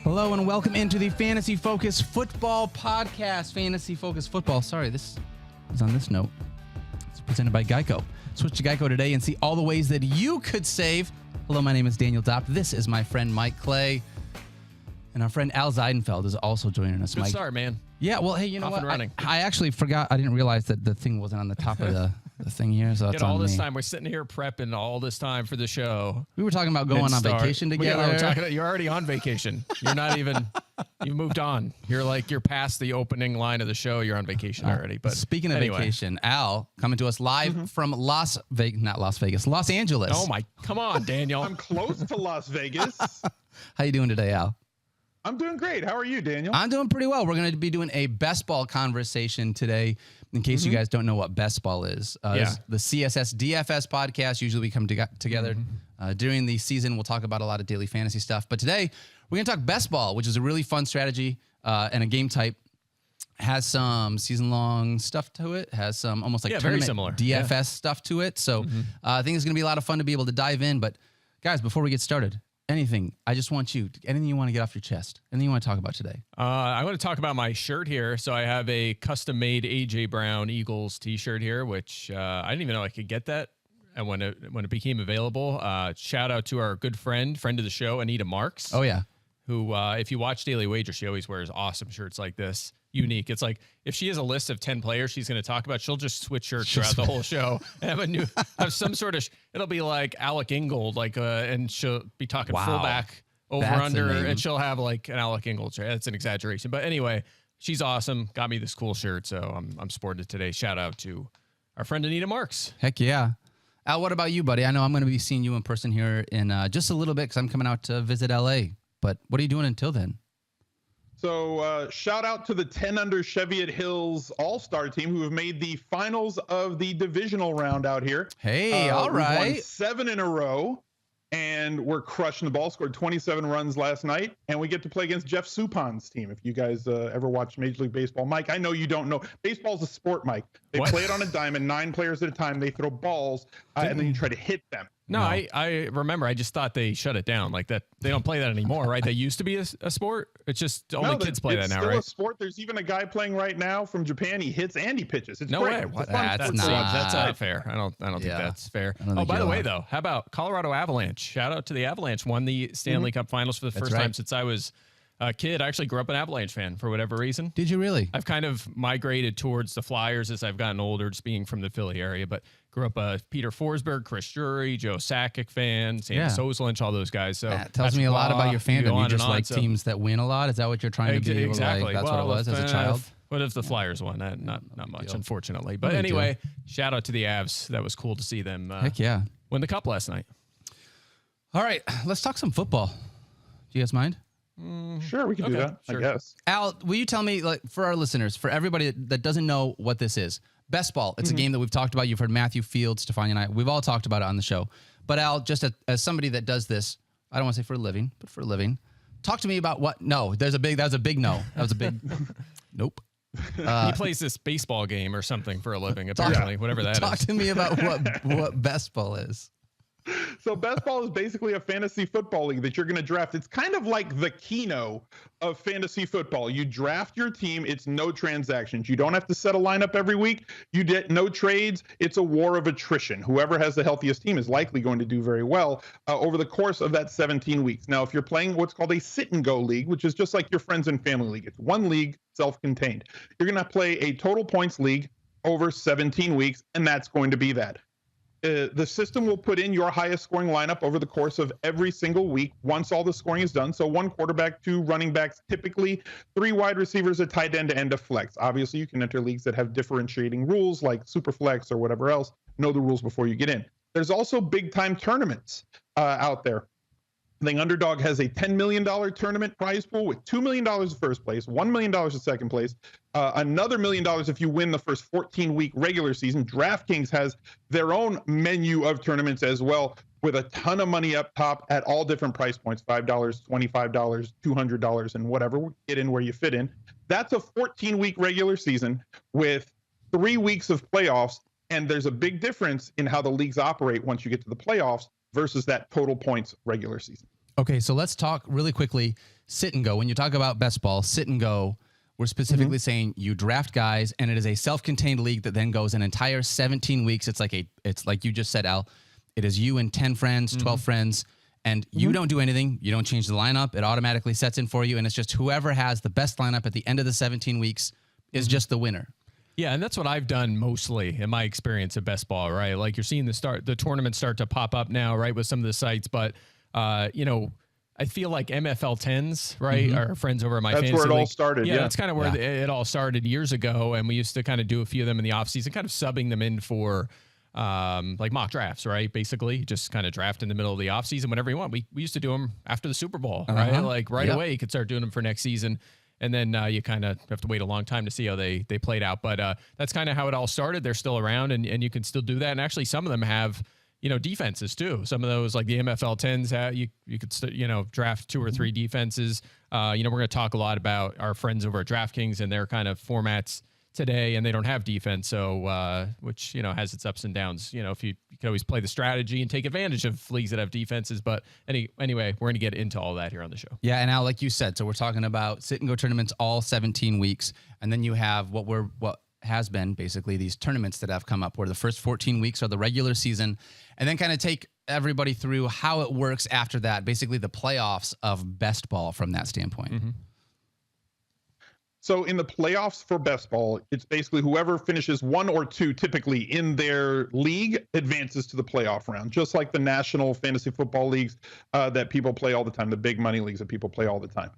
Hello and welcome into the Fantasy Focus Football Podcast. Fantasy Focus Football. Sorry, this is on this note. It's presented by Geico. Switch to Geico today and see all the ways that you could save. Hello, my name is Daniel Dopp. This is my friend Mike Clay. And our friend Al Zeidenfield is also joining us. Good start, man. Yeah, well, hey, you know Off what? and running. I actually forgot. I didn't realize that the thing wasn't on the top of the thing here. So that's all on this me. time. We're sitting here prepping all this time for the show. We were talking about going on vacation together. You're already on vacation. You're not even, you moved on. You're past the opening line of the show. You're on vacation already. But speaking of vacation, Al coming to us live from Los Angeles. Oh my, come on, Daniel. I'm close to Las Vegas. How you doing today, Al? I'm doing great. How are you, Daniel? I'm doing pretty well. We're going to be doing a best ball conversation today. In case you guys don't know what best ball is, this is the CSS DFS podcast. Usually we come together during the season. We'll talk about a lot of daily fantasy stuff. But today we're going to talk best ball, which is a really fun strategy and a game type. Has some season-long stuff to it. Has some almost like very similar DFS stuff to it. So I think it's going to be a lot of fun to be able to dive in. But guys, before we get started, anything you want to get off your chest, anything you want to talk about today? I want to talk about my shirt here. So I have a custom-made A.J. Brown Eagles t-shirt here, which I didn't even know I could get that. And when it became available, shout out to our good friend of the show, Anita Marks. Oh, yeah. Who, if you watch Daily Wager, she always wears awesome shirts like this. Unique. It's like if she has a list of 10 players she's going to talk about, she'll just switch shirts throughout the whole show and have some sort of, it'll be like Alec Ingold, and she'll be talking fullback over under, and she'll have like an Alec Ingold shirt. That's an exaggeration. But anyway, she's awesome. Got me this cool shirt. So I'm sporting it today. Shout out to our friend Anita Marks. Heck yeah. Al, what about you, buddy? I know I'm going to be seeing you in person here in just a little bit because I'm coming out to visit LA. But what are you doing until then? So shout out to the 10 under Cheviot Hills All-Star team who have made the finals of the divisional round out here. Hey, all right. We won 7 in a row, and we're crushing the ball. Scored 27 runs last night, and we get to play against Jeff Supan's team. If you guys ever watch Major League Baseball, Mike, I know you don't know. Baseball's a sport, Mike. They play it on a diamond, 9 players at a time. They throw balls, and then you try to hit them. No, I remember. I just thought they shut it down. Like that, they don't play that anymore, right? They used to be a sport. It's just only kids play that now, right? It's still a sport. There's even a guy playing right now from Japan. He hits and he pitches. It's no great. way. It's That's not fair. I don't think that's fair. Oh, by the way, though, how about Colorado Avalanche? Shout out to the Avalanche. Won the Stanley Cup Finals for the first time since I was a kid. I actually grew up an Avalanche fan for whatever reason. Did you really? I've kind of migrated towards the Flyers as I've gotten older, just being from the Philly area, but grew up a Peter Forsberg, Chris Drury, Joe Sakic fan, Sam Soselench, all those guys. So that tells me a lot about your fandom. You just like teams that win a lot. Is that what you're trying to be? Exactly. That's what it was as a child. What if the Flyers won? Not much, unfortunately. But anyway, shout out to the Avs. That was cool to see them Heck yeah. win the cup last night. All right, let's talk some football. Do you guys mind? Sure, we can do that, I guess. Al, will you tell me, like, for our listeners, for everybody that doesn't know what this is, best ball, it's a game that we've talked about. You've heard Matthew Fields, Stefania, and I. We've all talked about it on the show. But Al, just as somebody that does this, I don't want to say for a living, but for a living, talk to me about what? No, that was a big no. That was a big nope. He plays this baseball game or something for a living, apparently, whatever that is. Talk to me about what best ball is. So best ball is basically a fantasy football league that you're going to draft. It's kind of like the Keno of fantasy football. You draft your team. It's no transactions. You don't have to set a lineup every week. You get no trades. It's a war of attrition. Whoever has the healthiest team is likely going to do very well over the course of that 17 weeks. Now, if you're playing what's called a sit and go league, which is just like your friends and family league, it's one league, self-contained. You're going to play a total points league over 17 weeks, and that's going to be that. The system will put in your highest scoring lineup over the course of every single week once all the scoring is done. So 1 quarterback, 2 running backs, typically 3 wide receivers, a tight end, and a flex. Obviously, you can enter leagues that have differentiating rules like super flex or whatever else. Know the rules before you get in. There's also big time tournaments out there. I think Underdog has a $10 million tournament prize pool with $2 million in first place, $1 million in second place, another $1 million if you win the first 14-week regular season. DraftKings has their own menu of tournaments as well, with a ton of money up top at all different price points, $5, $25, $200, and whatever. Get in where you fit in. That's a 14-week regular season with 3 weeks of playoffs, and there's a big difference in how the leagues operate once you get to the playoffs versus that total points regular season. Okay, so let's talk really quickly. Sit and go. When you talk about best ball, sit and go, we're specifically saying you draft guys, and it is a self-contained league that then goes an entire 17 weeks. It's like you just said, Al. It is you and 10 friends, 12 friends, and you don't do anything. You don't change the lineup. It automatically sets in for you, and it's just whoever has the best lineup at the end of the 17 weeks is just the winner. Yeah, and that's what I've done mostly in my experience of best ball, right? Like you're seeing the tournaments start to pop up now, right, with some of the sites, but I feel like MFL 10s, right? Our friends over at my fantasy That's where it league. all started. Yeah, that's kind of where it all started years ago. And we used to kind of do a few of them in the off season, kind of subbing them in for like mock drafts, right? Basically just kind of draft in the middle of the off season, whenever you want. We used to do them after the Super Bowl, right? Like right away, you could start doing them for next season. And then you kind of have to wait a long time to see how they played out. But that's kind of how it all started. They're still around and you can still do that. And actually some of them have, defenses too. Some of those, like the MFL 10s, you could, draft 2 or 3 defenses. We're going to talk a lot about our friends over at DraftKings and their kind of formats today, and they don't have defense. So, which, has its ups and downs. If you can always play the strategy and take advantage of leagues that have defenses. But anyway, we're going to get into all that here on the show. Yeah. And now, like you said, so we're talking about sit and go tournaments all 17 weeks. And then you have what has been basically these tournaments that have come up where the first 14 weeks are the regular season, and then kind of take everybody through how it works after that, basically the playoffs of best ball from that standpoint. So in the playoffs for best ball, it's basically whoever finishes 1 or 2 typically in their league advances to the playoff round, just like the national fantasy football leagues that people play all the time, the big money leagues that people play all the time.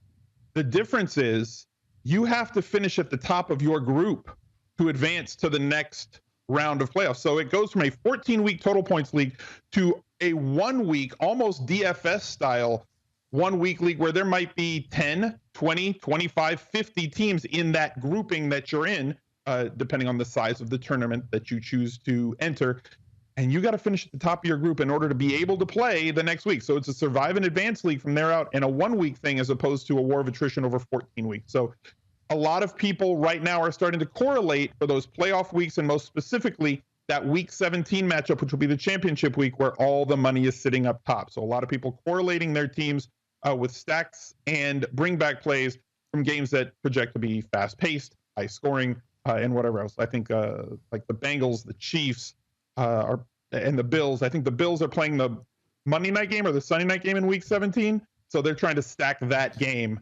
The difference is you have to finish at the top of your group to advance to the next round of playoffs. So it goes from a 14-week total points league to a 1-week, almost DFS style 1-week league where there might be 10, 20, 25, 50 teams in that grouping that you're in, depending on the size of the tournament that you choose to enter. And you got to finish at the top of your group in order to be able to play the next week. So it's a survive and advance league from there out, and a 1-week thing as opposed to a war of attrition over 14 weeks. So a lot of people right now are starting to correlate for those playoff weeks, and most specifically that week 17 matchup, which will be the championship week where all the money is sitting up top. So a lot of people correlating their teams with stacks and bring back plays from games that project to be fast paced, high scoring, and whatever else. I think like the Bengals, the Chiefs and the Bills. I think the Bills are playing the Monday night game or the Sunday night game in week 17. So they're trying to stack that game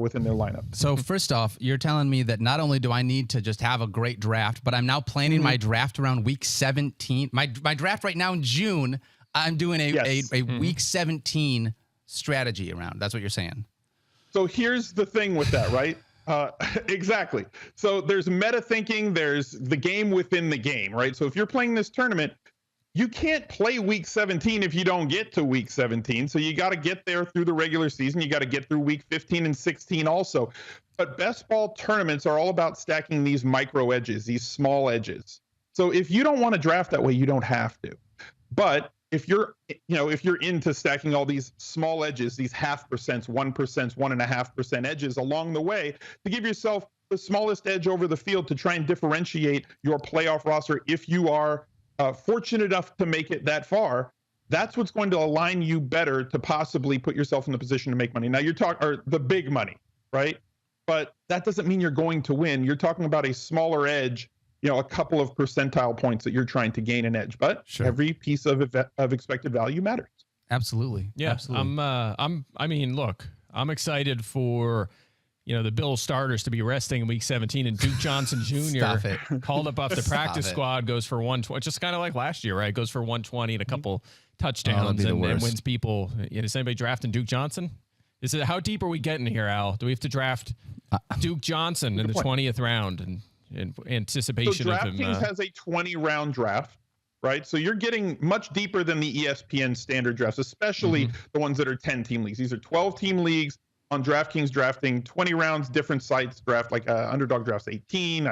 within their lineup. So first off, you're telling me that not only do I need to just have a great draft, but I'm now planning my draft around week 17. My draft right now in June, I'm doing a week 17 strategy around. That's what you're saying. So here's the thing with that, right? Exactly. So there's meta thinking, there's the game within the game, right? So if you're playing this tournament, you can't play week 17 if you don't get to week 17. So you got to get there through the regular season. You got to get through week 15 and 16 also. But best ball tournaments are all about stacking these micro edges, these small edges. So if you don't want to draft that way, you don't have to. But if you're into stacking all these small edges, these 0.5%, 1%, 1.5% edges along the way to give yourself the smallest edge over the field to try and differentiate your playoff roster if you are fortunate enough to make it that far, that's what's going to align you better to possibly put yourself in the position to make money. Now you're talking the big money, right? But that doesn't mean you're going to win. You're talking about a smaller edge, a couple of percentile points that you're trying to gain an edge. But every piece of expected value matters. Absolutely. Yeah. Absolutely. Look, I'm excited for the Bills starters to be resting in week 17, and Duke Johnson Jr. called up off the practice squad, goes for 120, just kind of like last year, right? Goes for 120 and a couple touchdowns and wins people. Is anybody drafting Duke Johnson? How deep are we getting here, Al? Do we have to draft Duke Johnson in the 20th round and in anticipation of him? DraftKings has a 20-round draft, right? So you're getting much deeper than the ESPN standard drafts, especially the ones that are 10-team leagues. These are 12-team leagues. On DraftKings, drafting 20 rounds, different sites draft, like Underdog drafts 18.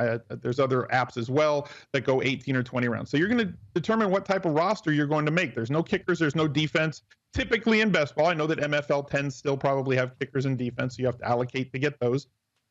There's other apps as well that go 18 or 20 rounds. So you're going to determine what type of roster you're going to make. There's no kickers. There's no defense. Typically in best ball, I know that MFL 10s still probably have kickers and defense, so you have to allocate to get those.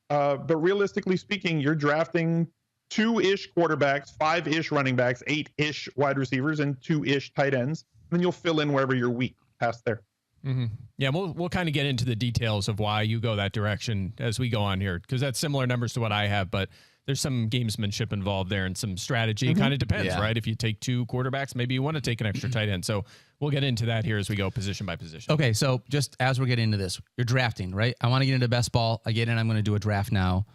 But realistically speaking, you're drafting 2-ish quarterbacks, 5-ish running backs, 8-ish wide receivers, and 2-ish tight ends. And then you'll fill in wherever you're weak past there. Mm-hmm. Yeah, we'll kind of get into the details of why you go that direction as we go on here, because that's similar numbers to what I have, but there's some gamesmanship involved there and some strategy. It kind of depends, right? If you take 2 quarterbacks, maybe you want to take an extra tight end. So we'll get into that here as we go position by position. Okay, so just as we're getting into this, you're drafting, right? I want to get into best ball. I get in, I'm going to do a draft now.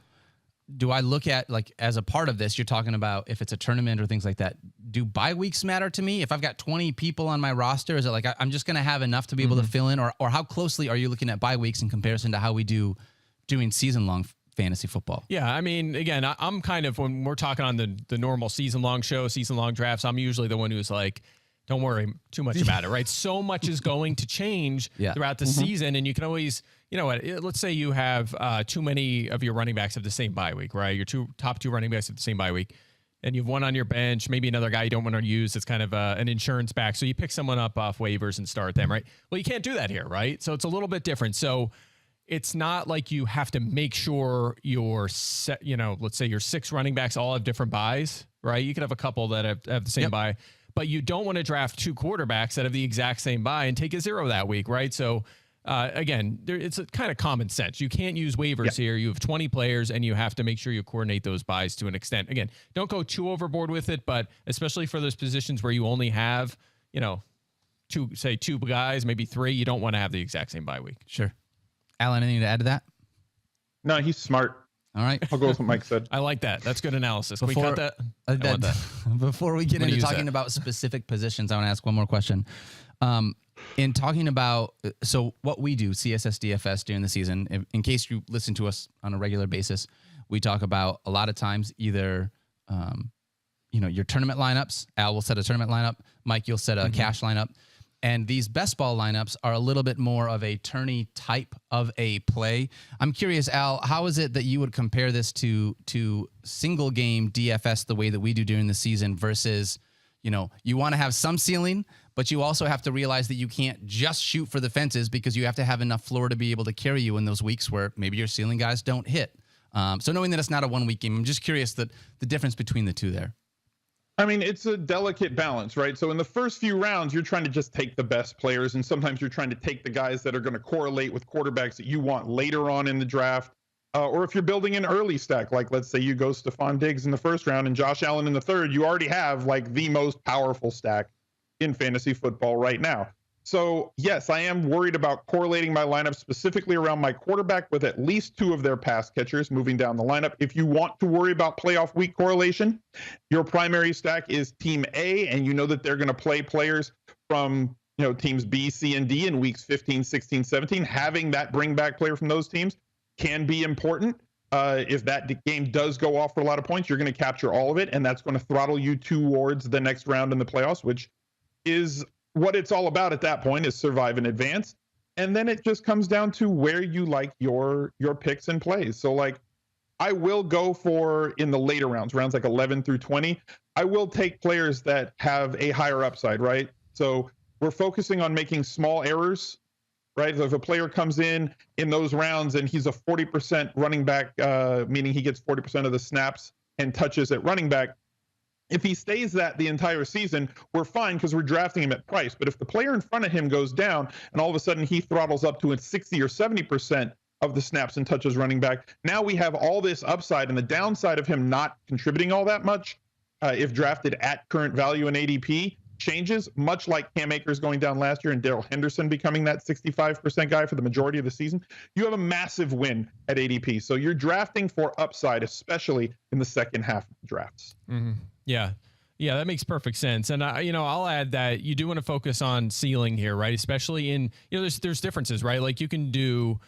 Do I look at, like, as a part of this, you're talking about if it's a tournament or things like that, do bye weeks matter to me? If I've got 20 people on my roster, is it like I'm just going to have enough to be able to fill in? Or how closely are you looking at bye weeks in comparison to how we doing season-long fantasy football? Yeah, I mean, again, I'm kind of, when we're talking on the normal season-long show, season-long drafts, I'm usually the one who's like, don't worry too much about it, right? So much is going to change throughout the season, and you can always, you know what, let's say you have too many of your running backs have the same bye week, right? Your top two running backs have the same bye week, and you have one on your bench, maybe another guy you don't want to use that's kind of an insurance back, so you pick someone up off waivers and start them, right? Well, you can't do that here, right? So it's a little bit different. So it's not like you have to make sure your set, you know, let's say your 6 running backs all have different buys, right? You could have a couple that have the same buy, but you don't want to draft 2 quarterbacks that have the exact same buy and take a 0 that week, right? So again, it's a kind of common sense. You can't use waivers here. You have 20 players and you have to make sure you coordinate those buys to an extent. Again, don't go too overboard with it, but especially for those positions where you only have, you know, 2 guys, maybe 3, you don't want to have the exact same bye week. Sure. Alan, anything to add to that? No, he's smart. All right. I'll go with what Mike said. I like that. That's good analysis. Can we cut that? I want that. Before we get into talking about specific positions, I want to ask one more question. In talking about, so what we do, CSS DFS during the season, in case you listen to us on a regular basis, we talk about a lot of times either, you know, your tournament lineups. Al will set a tournament lineup. Mike, you'll set a cash lineup. And these best ball lineups are a little bit more of a tourney type of a play. I'm curious, Al, how is it that you would compare this to single game DFS the way that we do during the season versus, you know, you want to have some ceiling, but you also have to realize that you can't just shoot for the fences because you have to have enough floor to be able to carry you in those weeks where maybe your ceiling guys don't hit. So knowing that it's not a 1-week game, I'm just curious the difference between the two there. I mean, it's a delicate balance, right? So in the first few rounds, you're trying to just take the best players, and sometimes you're trying to take the guys that are going to correlate with quarterbacks that you want later on in the draft. Or if you're building an early stack, like let's say you go Stephon Diggs in the first round and Josh Allen in the third, you already have like the most powerful stack in fantasy football right now. So yes, I am worried about correlating my lineup specifically around my quarterback with at least 2 of their pass catchers moving down the lineup. If you want to worry about playoff week correlation, your primary stack is team A, and you know that they're going to play players from, you know, teams B, C, and D in weeks 15, 16, 17. Having that bring back player from those teams can be important. If that game does go off for a lot of points, you're going to capture all of it, and that's going to throttle you towards the next round in the playoffs, which is what it's all about at that point, is survive and advance. And then it just comes down to where you like your picks and plays. So like I will go for, in the later rounds like 11 through 20, I will take players that have a higher upside, right? So we're focusing on making small errors, right? So if a player comes in those rounds and he's a 40% running back, meaning he gets 40% of the snaps and touches at running back, if he stays that the entire season, we're fine because we're drafting him at price. But if the player in front of him goes down and all of a sudden he throttles up to a 60 or 70% of the snaps and touches running back, now we have all this upside, and the downside of him not contributing all that much, if drafted at current value in ADP, changes, much like Cam Akers going down last year and Darrell Henderson becoming that 65% guy for the majority of the season. You have a massive win at ADP. So you're drafting for upside, especially in the second half of the drafts. Mm-hmm. Yeah. Yeah, that makes perfect sense. And, you know, I'll add that you do want to focus on ceiling here, right? Especially in, you know, there's differences, right? Like you can do,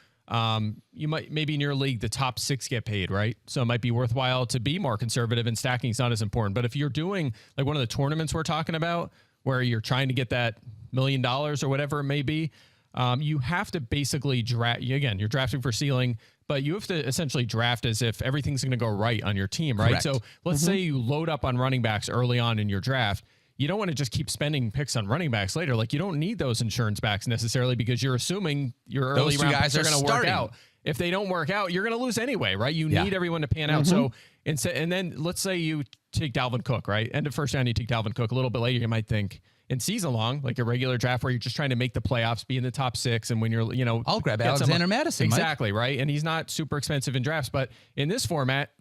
you might, maybe in your league, the top 6 get paid, right? So it might be worthwhile to be more conservative, and stacking's not as important. But if you're doing like one of the tournaments we're talking about, where you're trying to get that $1 million or whatever it may be, you have to basically draft. Again, you're drafting for ceiling, but you have to essentially draft as if everything's going to go right on your team, right? Correct. So let's say you load up on running backs early on in your draft. You don't want to just keep spending picks on running backs later. Like you don't need those insurance backs necessarily because you're assuming your early round picks are going to work out. If they don't work out, you're going to lose anyway, right? You need everyone to pan out. So and then let's say you take Dalvin Cook, right? End of first round, you take Dalvin Cook. A little bit later, you might think, in season long, like a regular draft where you're just trying to make the playoffs, be in the top 6. And when you're, I'll grab Alexander Madison. Exactly. Mike. Right. And he's not super expensive in drafts, but in this format,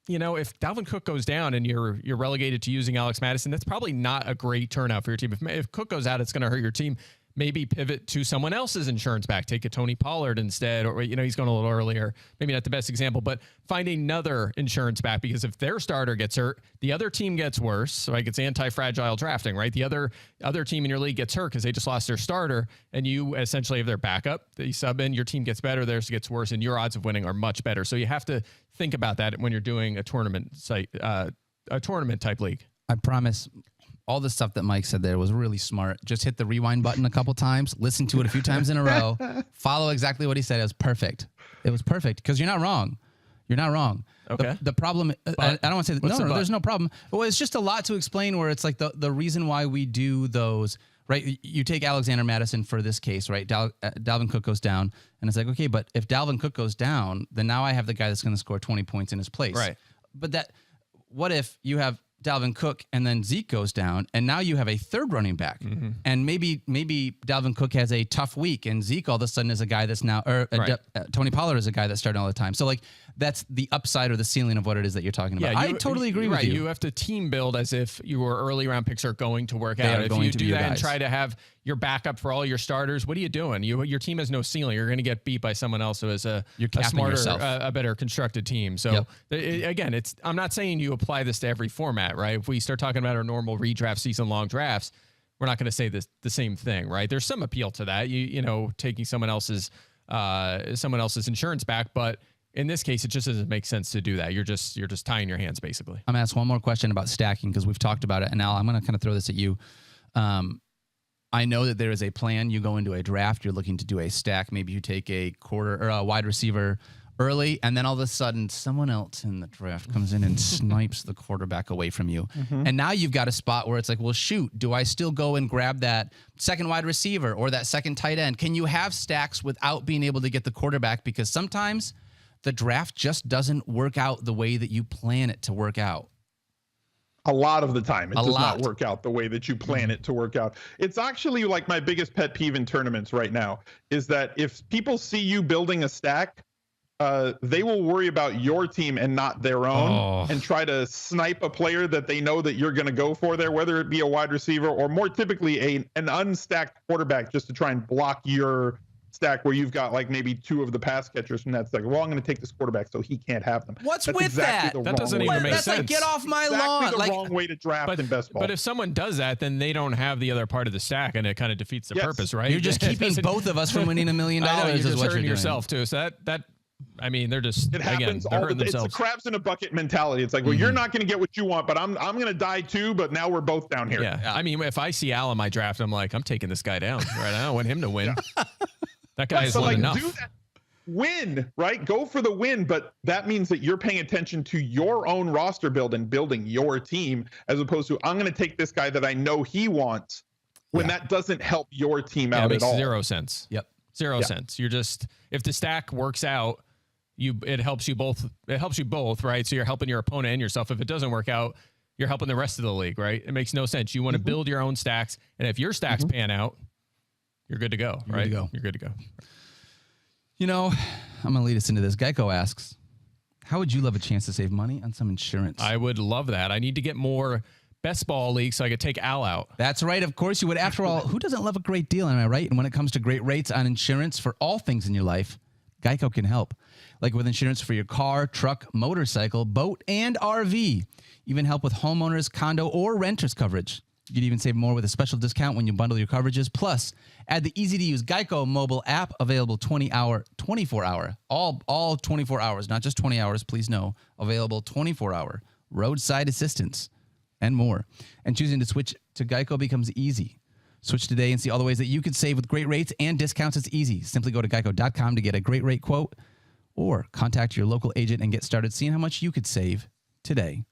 if Dalvin Cook goes down and you're relegated to using Alex Madison, that's probably not a great turnout for your team. If Cook goes out, it's going to hurt your team. Maybe pivot to someone else's insurance back. Take a Tony Pollard instead, or he's going a little earlier. Maybe not the best example, but find another insurance back, because if their starter gets hurt, the other team gets worse. So like it's anti-fragile drafting, right? The other team in your league gets hurt because they just lost their starter, and you essentially have their backup. They sub in, your team gets better, theirs gets worse, and your odds of winning are much better. So you have to think about that when you're doing a tournament type league. I promise. All the stuff that Mike said there was really smart. Just hit the rewind button a couple times, listen to it a few times in a row, follow exactly what he said. It was perfect. It was perfect because you're not wrong. You're not wrong. Okay. The problem, I don't want to say, no, there's no problem. Well, it's just a lot to explain where it's like the reason why we do those, right? You take Alexander Madison for this case, right? Dalvin Cook goes down, and it's like, okay, but if Dalvin Cook goes down, then now I have the guy that's going to score 20 points in his place. Right. But what if you have Dalvin Cook and then Zeke goes down, and now you have a third running back, and maybe Dalvin Cook has a tough week, and Zeke all of a sudden is a guy that's now, Tony Pollard is a guy that's starting all the time. So like that's the upside or the ceiling of what it is that you're talking about. I totally agree with you. You have to team build as if your early round picks are going to work out. If you do that and try to have your backup for all your starters, what are you doing? Your team has no ceiling. You're going to get beat by someone else who has a smarter, a better constructed team. So again, I'm not saying you apply this to every format, right? If we start talking about our normal redraft season long drafts, we're not going to say the same thing, right? There's some appeal to that, taking someone else's insurance back, but in this case, it just doesn't make sense to do that. You're just tying your hands, basically. I'm going to ask one more question about stacking because we've talked about it. And Al, I'm going to kind of throw this at you. I know that there is a plan. You go into a draft, you're looking to do a stack. Maybe you take a quarter or a wide receiver early, and then all of a sudden someone else in the draft comes in and snipes the quarterback away from you. And now you've got a spot where it's like, well, shoot, do I still go and grab that second wide receiver or that second tight end? Can you have stacks without being able to get the quarterback? Because sometimes the draft just doesn't work out the way that you plan it to work out. A lot of the time, it does not work out the way that you plan it to work out. It's actually like my biggest pet peeve in tournaments right now is that if people see you building a stack, they will worry about your team and not their own and try to snipe a player that they know that you're going to go for there, whether it be a wide receiver or more typically an unstacked quarterback, just to try and block your stack where you've got like maybe two of the pass catchers from that stack. Well, I'm going to take this quarterback so he can't have them. What's with exactly that? That doesn't even make sense. That's like, get off my lawn. The wrong way to draft in best ball. But if someone does that, then they don't have the other part of the stack, and it kind of defeats the purpose, right? You're just keeping both of us from winning $1 million. You're just hurting yourself too. So that. I mean, they're just, it happens all the time. It's the crabs in a bucket mentality. It's like, well, you're not going to get what you want, but I'm going to die too, but now we're both down here. Yeah. I mean, if I see Al in my draft, I'm like, I'm taking this guy down, right? I don't want him to win. That guy has won enough. Do that. Win, right? Go for the win, but that means that you're paying attention to your own roster build and building your team, as opposed to, I'm going to take this guy that I know he wants, when that doesn't help your team out at all. It makes 0 sense. Yep. 0 cents. You're just, if the stack works out, it helps you both. It helps you both, right? So you're helping your opponent and yourself. If it doesn't work out, you're helping the rest of the league, right? It makes no sense. You want to build your own stacks, and if your stacks pan out, you're good to go, right? You're good to go. I'm going to lead us into this. Geico asks, how would you love a chance to save money on some insurance? I would love that. I need to get more best ball leagues so I could take Al out. That's right. Of course you would. After all, who doesn't love a great deal? Am I right? And when it comes to great rates on insurance for all things in your life, Geico can help. Like with insurance for your car, truck, motorcycle, boat, and RV. Even help with homeowners, condo, or renters coverage. You can even save more with a special discount when you bundle your coverages. Plus, add the easy-to-use Geico mobile app, available 24-hour, all 24 hours, not just 20 hours, please know, available 24-hour roadside assistance and more. And choosing to switch to Geico becomes easy. Switch today and see all the ways that you could save with great rates and discounts. It's easy. Simply go to geico.com to get a great rate quote, or contact your local agent and get started seeing how much you could save today.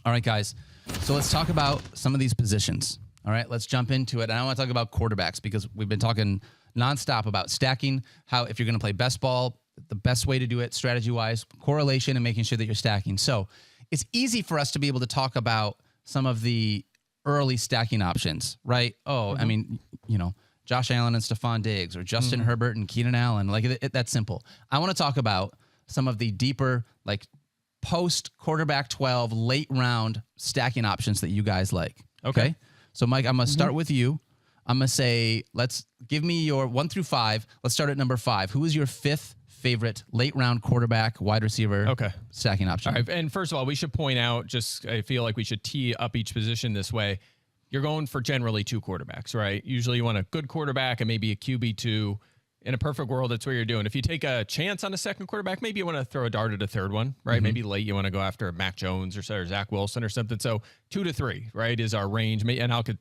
All right, guys. So let's talk about some of these positions. All right, let's jump into it. And I want to talk about quarterbacks because we've been talking nonstop about stacking, how if you're going to play best ball, the best way to do it strategy-wise, correlation, and making sure that you're stacking. So it's easy for us to be able to talk about some of the early stacking options, right? Oh, I mean, Josh Allen and Stephon Diggs, or Justin Herbert and Keenan Allen. Like that's simple. I want to talk about some of the deeper, like post quarterback 12 late round stacking options that you guys like. Okay. So Mike, I'm going to start with you. I'm going to say, let's give me your 1 through 5. Let's start at number 5. Who is your 5th favorite late round quarterback, wide receiver stacking option? All right. And first of all, we should point out, I feel like we should tee up each position this way. You're going for generally 2 quarterbacks, right? Usually you want a good quarterback and maybe a QB2. In a perfect world, that's what you're doing. If you take a chance on a second quarterback, maybe you want to throw a dart at a third one, right? Maybe late you want to go after Mac Jones or Zach Wilson or something. So 2 to 3, right, is our range. And I could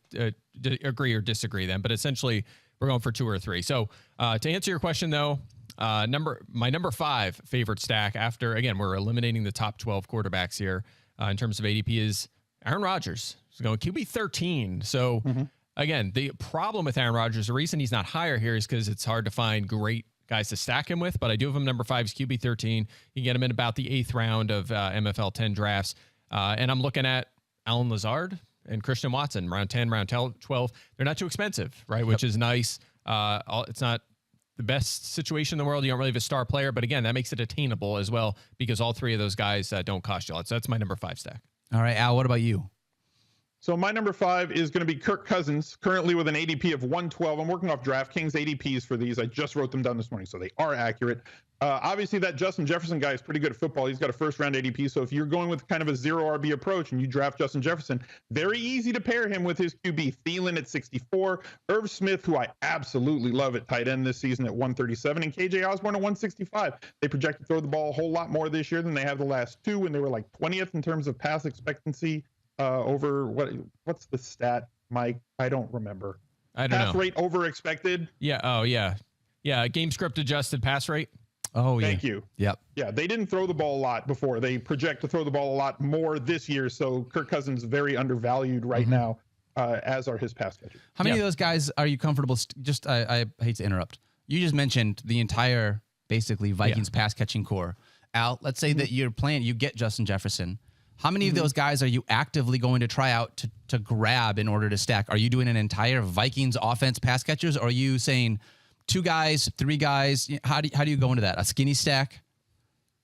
agree or disagree then, but essentially we're going for 2 or 3. So to answer your question though, my number 5 favorite stack after, again, we're eliminating the top 12 quarterbacks here in terms of ADP is Aaron Rodgers. He's going QB 13. So again, the problem with Aaron Rodgers, the reason he's not higher here is because it's hard to find great guys to stack him with, but I do have him number 5 is QB 13. You can get him in about the 8th round of MFL 10 drafts. And I'm looking at Alan Lazard and Christian Watson, round 10, round 12. They're not too expensive, right? Which is nice. It's not the best situation in the world. You don't really have a star player, but again, that makes it attainable as well because all 3 of those guys don't cost you a lot. So that's my number 5 stack. All right, Al, what about you? So my number 5 is going to be Kirk Cousins, currently with an ADP of 112. I'm working off DraftKings ADPs for these. I just wrote them down this morning, so they are accurate. Obviously, that Justin Jefferson guy is pretty good at football. He's got a first-round ADP, so if you're going with kind of a zero RB approach and you draft Justin Jefferson, very easy to pair him with his QB. Thielen at 64, Irv Smith, who I absolutely love at tight end this season at 137, and KJ Osborne at 165. They project to throw the ball a whole lot more this year than they have the last 2, when they were like 20th in terms of pass expectancy. Over what's the stat, Mike? I don't remember. I don't know. Pass rate over expected. Yeah. Oh, yeah. Yeah. Game script adjusted pass rate. Oh, yeah. Thank you. Yep. Yeah. They didn't throw the ball a lot before. They project to throw the ball a lot more this year. So Kirk Cousins is very undervalued right now, as are his pass catchers. How many of those guys are you comfortable? I hate to interrupt. You just mentioned the entire, basically, Vikings pass catching core. Al, let's say that you're playing, you get Justin Jefferson. How many of those guys are you actively going to try out to grab in order to stack? Are you doing an entire Vikings offense pass catchers, or are you saying 2 guys, 3 guys? How do you go into that? A skinny stack?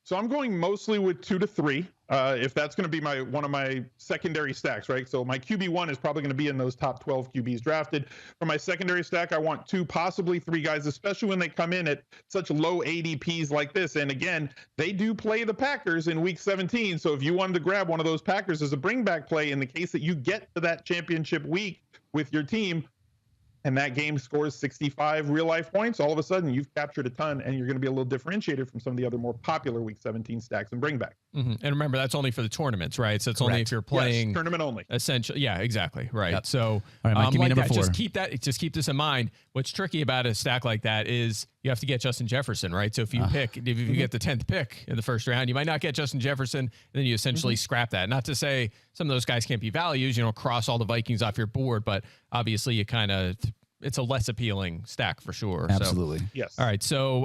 So I'm going mostly with 2 to 3. If that's going to be one of my secondary stacks, right? So my QB1 is probably going to be in those top 12 QBs drafted. For my secondary stack, I want 2, possibly 3 guys, especially when they come in at such low ADPs like this. And again, they do play the Packers in week 17. So if you wanted to grab one of those Packers as a bring back play in the case that you get to that championship week with your team, and that game scores 65 real life points, all of a sudden you've captured a ton, and you're going to be a little differentiated from some of the other more popular week 17 stacks and bring back. And remember, that's only for the tournaments, right? So it's only if you're playing tournament only. Essentially. Yeah, exactly. Right. So all right, Mike, give me number 4. Just keep this in mind. What's tricky about a stack like that is you have to get Justin Jefferson, right? So if you if you get the 10th pick in the first round, you might not get Justin Jefferson, and then you essentially scrap that. Not to say some of those guys can't be values, cross all the Vikings off your board, but obviously you kind of, it's a less appealing stack for sure. Absolutely. So, yes. All right. So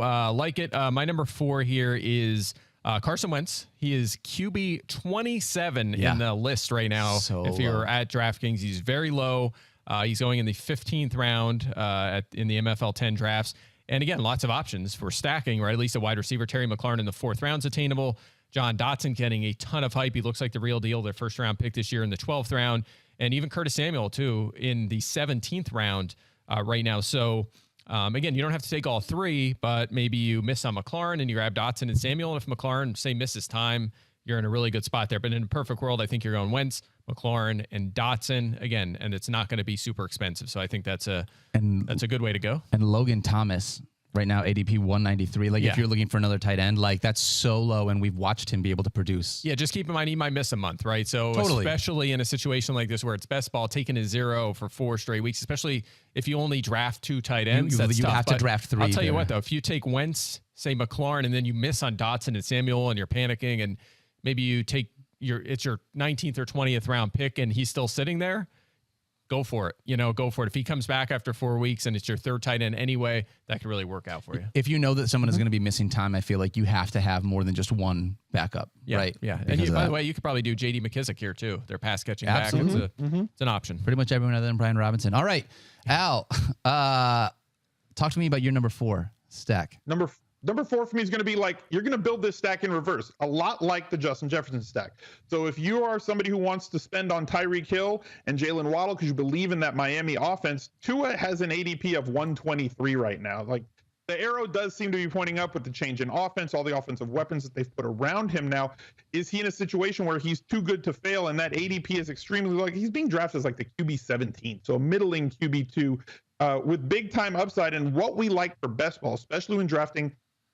my number 4 here is Carson Wentz. He is QB 27 in the list right now. So if you're at DraftKings, he's very low. He's going in the 15th round in the MFL 10 drafts. And again, lots of options for stacking, right? At least a wide receiver. Terry McLaurin in the 4th round is attainable. John Dotson getting a ton of hype. He looks like the real deal. Their first round pick this year in the 12th round. And even Curtis Samuel, too, in the 17th round right now. So, again, you don't have to take all 3, but maybe you miss on McLaurin and you grab Dotson and Samuel. And if McLaurin, say, misses time, you're in a really good spot there. But in a perfect world, I think you're going Wentz, McLaurin, and Dotson again, and it's not going to be super expensive. So I think that's a good way to go. And Logan Thomas right now, ADP 193. Like if you're looking for another tight end, like that's so low, and we've watched him be able to produce. Yeah, just keep in mind he might miss a month, right? So especially in a situation like this where it's best ball taking a 0 for 4 straight weeks, especially if you only draft 2 tight ends, you have to draft 3. I'll tell you what though, if you take Wentz, say McLaurin, and then you miss on Dotson and Samuel, and you're panicking, and maybe you take it's your 19th or 20th round pick, and he's still sitting there, go for it. You know, go for it. If he comes back after 4 weeks and it's your third tight end anyway, that could really work out for you. If you know that someone is going to be missing time, I feel like you have to have more than just one backup, right? Yeah. And by the way, you could probably do J.D. McKissick here too. Their pass catching back. It's an option. Pretty much everyone other than Brian Robinson. All right, Al, talk to me about your number 4 stack. Number 4 for me is going to be like, you're going to build this stack in reverse, a lot like the Justin Jefferson stack. So if you are somebody who wants to spend on Tyreek Hill and Jalen Waddle because you believe in that Miami offense, Tua has an ADP of 123 right now. Like, the arrow does seem to be pointing up with the change in offense, all the offensive weapons that they've put around him. Now, is he in a situation where he's too good to fail and that ADP is extremely low? Like, he's being drafted as like the QB 17, so a middling QB 2 with big time upside. And what we like for best ball, especially when drafting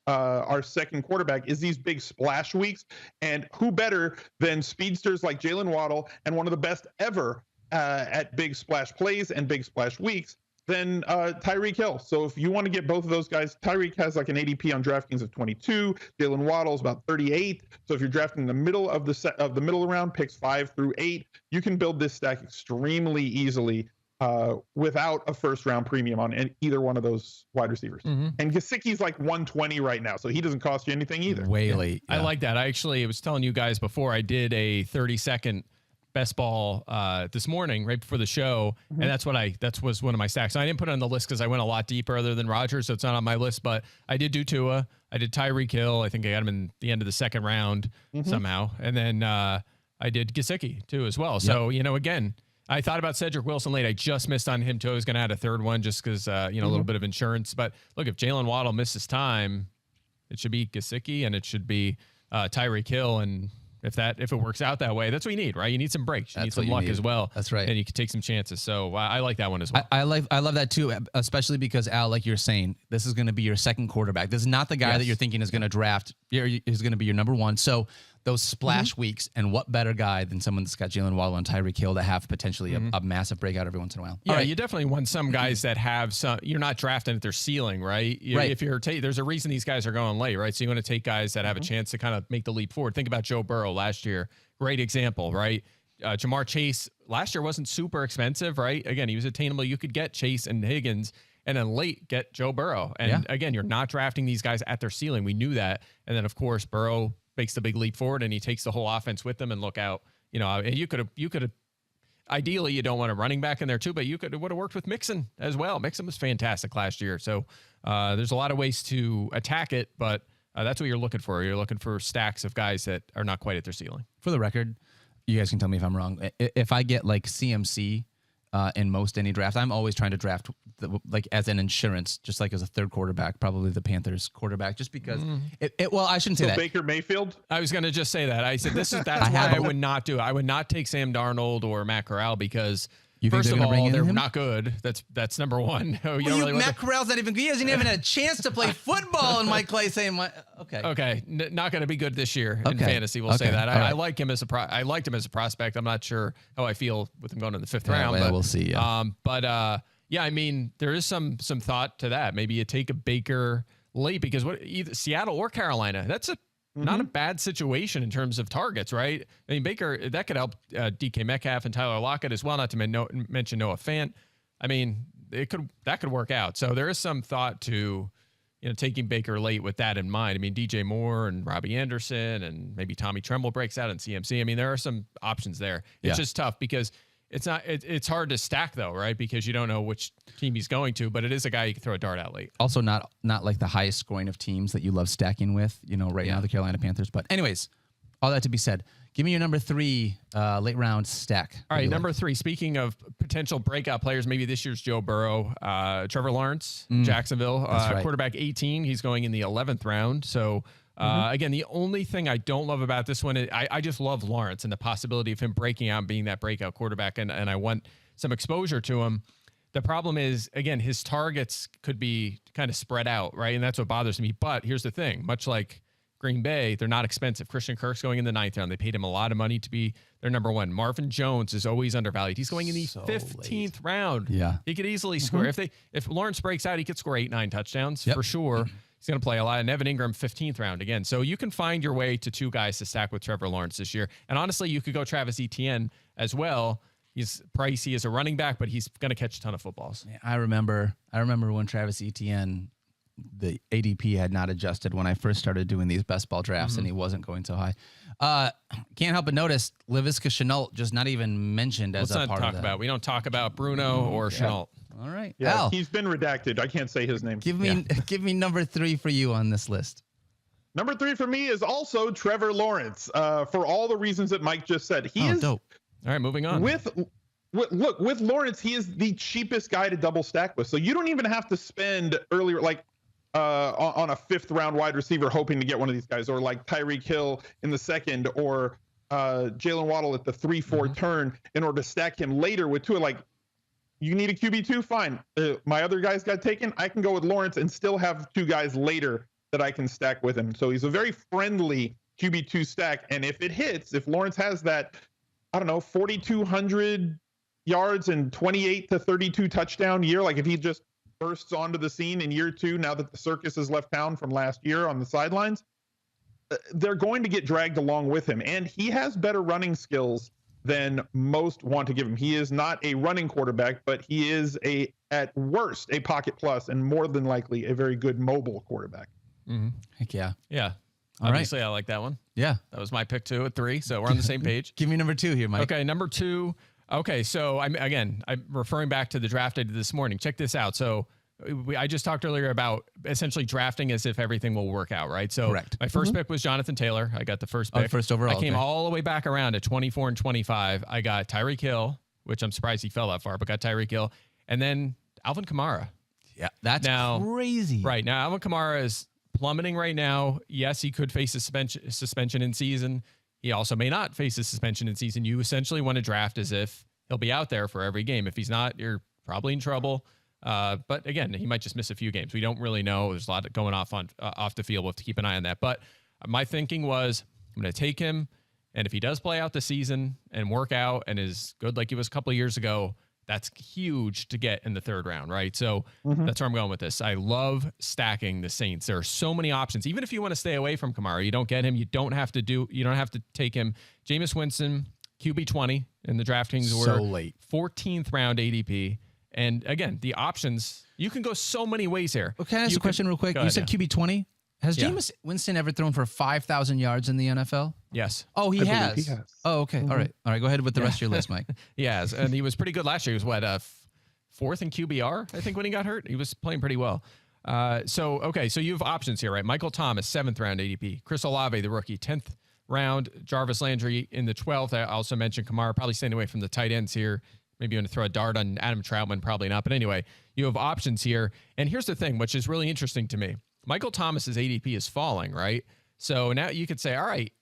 our second quarterback, is these big splash weeks. And who better than speedsters like Jalen Waddle and one of the best ever at big splash plays and big splash weeks than Tyreek Hill. So if you want to get both of those guys, Tyreek has like an ADP on DraftKings of 22. Jalen Waddle is about 38. So if you're drafting in the middle of the middle round, picks 5 through 8, you can build this stack extremely easily without a first round premium on either one of those wide receivers. And Gesicki's like 120 right now, so he doesn't cost you anything either. Way late. I like that. I was telling you guys before, I did a 30-second best ball this morning right before the show, and that was one of my stacks. I didn't put it on the list because I went a lot deeper other than Rodgers, so it's not on my list, but I did do Tua. I did Tyreek Hill. I think I got him in the end of the second round somehow. And then I did Gesicki too as well. So, you know, again, I thought about Cedric Wilson late. I just missed on him too. I was going to add a third one just because, a little bit of insurance. But look, if Jalen Waddle misses time, it should be Gesicki and it should be Tyreek Hill. And if it works out that way, that's what you need, right? You need some breaks. You need some luck as well. That's right. And you can take some chances. So I like that one as well. I love that too, especially because, Al, like you're saying, this is going to be your second quarterback. This is not the guy that you're thinking is going to draft. Is going to be your number 1. So those splash weeks, and what better guy than someone that's got Jalen Waddle and Tyreek Hill to have potentially a massive breakout every once in a while. Yeah, you definitely want some guys that have some. You're not drafting at their ceiling, right? Right. If you're there's a reason these guys are going late, right? So you want to take guys that have a chance to kind of make the leap forward. Think about Joe Burrow last year. Great example, right? Jamar Chase last year wasn't super expensive, right? Again, he was attainable. You could get Chase and Higgins, and then late get Joe Burrow. And again, you're not drafting these guys at their ceiling. We knew that. And then of course Burrow makes the big leap forward and he takes the whole offense with him, and look out, and you could have ideally, you don't want a running back in there too, but it would have worked with Mixon as well. Mixon was fantastic last year. So there's a lot of ways to attack it, but that's what you're looking for. You're looking for stacks of guys that are not quite at their ceiling. For the record, you guys can tell me if I'm wrong. If I get like CMC in most any draft, I'm always trying to draft like as an insurance, just like as a third quarterback, probably the Panthers quarterback, just because well, I shouldn't say that. Baker Mayfield. I was going to just say that. I said that's why I would not do it. I would not take Sam Darnold or Matt Corral because first of all, they're not good. That's number one. Matt Corral's not even good. He hasn't even had a chance to play football. And Mike Clay saying, okay, not going to be be good this year in fantasy. We'll say that. I like him as I liked him as a prospect. I'm not sure how I feel with him going in the 5th round, but we'll see. Yeah. I mean, there is some thought to that. Maybe you take a Baker late because either Seattle or Carolina. That's not a bad situation in terms of targets, right? I mean, Baker, that could help DK Metcalf and Tyler Lockett as well, not to mention Noah Fant. I mean, that could work out. So there is some thought to, taking Baker late with that in mind. I mean, DJ Moore and Robbie Anderson and maybe Tommy Tremble breaks out in CMC. I mean, there are some options there. It's just tough because it's hard to stack though, right? Because you don't know which team he's going to, but it is a guy you can throw a dart at late. Also not like the highest scoring of teams that you love stacking with, right now, the Carolina Panthers. But anyways, all that to be said, give me your number 3 late round stack. All right, number 3. Speaking of potential breakout players, maybe this year's Joe Burrow, Trevor Lawrence, Jacksonville, right. Quarterback 18. He's going in the 11th round. So again, the only thing I don't love about this one is I just love Lawrence and the possibility of him breaking out and being that breakout quarterback, and I want some exposure to him. The problem is, again, his targets could be kind of spread out, right? And that's what bothers me. But here's the thing, much like Green Bay, they're not expensive. Christian Kirk's going in the 9th round. They paid him a lot of money to be their number 1. Marvin Jones is always undervalued. He's going in the 15th round. Yeah. He could easily score. If Lawrence breaks out, he could score 8-9 touchdowns for sure. He's going to play a lot. And Evan Ingram, 15th round again. So you can find your way to 2 guys to stack with Trevor Lawrence this year. And honestly, you could go Travis Etienne as well. He's pricey as a running back, but he's going to catch a ton of footballs. Yeah, I remember when Travis Etienne, the ADP had not adjusted when I first started doing these best ball drafts, and he wasn't going so high. Can't help but notice Laviska Shenault just not even mentioned as a part of that. We don't talk about Bruno or Shenault. All right. Yeah, Al, he's been redacted. I can't say his name. give me number 3 for you on this list. Number 3 for me is also Trevor Lawrence. For all the reasons that Mike just said, he is dope. All right, moving on. With Lawrence, he is the cheapest guy to double stack with. So you don't even have to spend earlier, like on a 5th round wide receiver hoping to get one of these guys, or like Tyreek Hill in the 2nd, or Jalen Waddle at the 3-4 turn in order to stack him later with 2. Like, you need a QB2, fine. My other guys got taken. I can go with Lawrence and still have 2 guys later that I can stack with him. So he's a very friendly QB2 stack. And if it hits, if Lawrence has that, I don't know, 4,200 yards and 28 to 32 touchdown year, like if he just bursts onto the scene in year 2, now that the circus has left town from last year on the sidelines, they're going to get dragged along with him. And he has better running skills than most want to give him. He is not a running quarterback, but he is at worst a pocket plus, and more than likely a very good mobile quarterback. Heck yeah. Yeah. All right. Obviously, I like that one. Yeah. That was my pick too at 3. So we're on the same page. Give me number 2 here, Mike. Okay, number 2. Okay, so I'm referring back to the draft I did this morning. Check this out. So I just talked earlier about essentially drafting as if everything will work out, right? So correct. My first pick was Jonathan Taylor. I got the first pick. First overall. I came all the way back around at 24 and 25. I got Tyreek Hill, which I'm surprised he fell that far, but got Tyreek Hill. And then Alvin Kamara. Yeah, that's crazy. Right. Now, Alvin Kamara is plummeting right now. Yes, he could face a suspension in season. He also may not face a suspension in season. You essentially want to draft as if he'll be out there for every game. If he's not, you're probably in trouble. But again, he might just miss a few games. We don't really know. There's a lot going off the field. We'll have to keep an eye on that. But my thinking was, I'm going to take him, and if he does play out the season and work out and is good like he was a couple of years ago, that's huge to get in the 3rd round, right? So that's where I'm going with this. I love stacking the Saints. There are so many options. Even if you want to stay away from Kamara, you don't get him. You don't have to take him. Jameis Winston, QB 20 in the DraftKings so late. 14th round ADP. And again, the options, you can go so many ways here. Well, can I ask a question real quick? You said QB 20. Has Jameis Winston ever thrown for 5,000 yards in the NFL? Yes. Oh, he has. Oh, okay. All right. Go ahead with the rest of your list, Mike. He has. And he was pretty good last year. He was 4th in QBR, I think, when he got hurt. He was playing pretty well. So you have options here, right? Michael Thomas, 7th round ADP. Chris Olave, the rookie, 10th round. Jarvis Landry in the 12th. I also mentioned Kamara, probably staying away from the tight ends here. Maybe you want to throw a dart on Adam Troutman, probably not. But anyway, you have options here. And here's the thing, which is really interesting to me. Michael Thomas's ADP is falling, right? So now you could say, all right,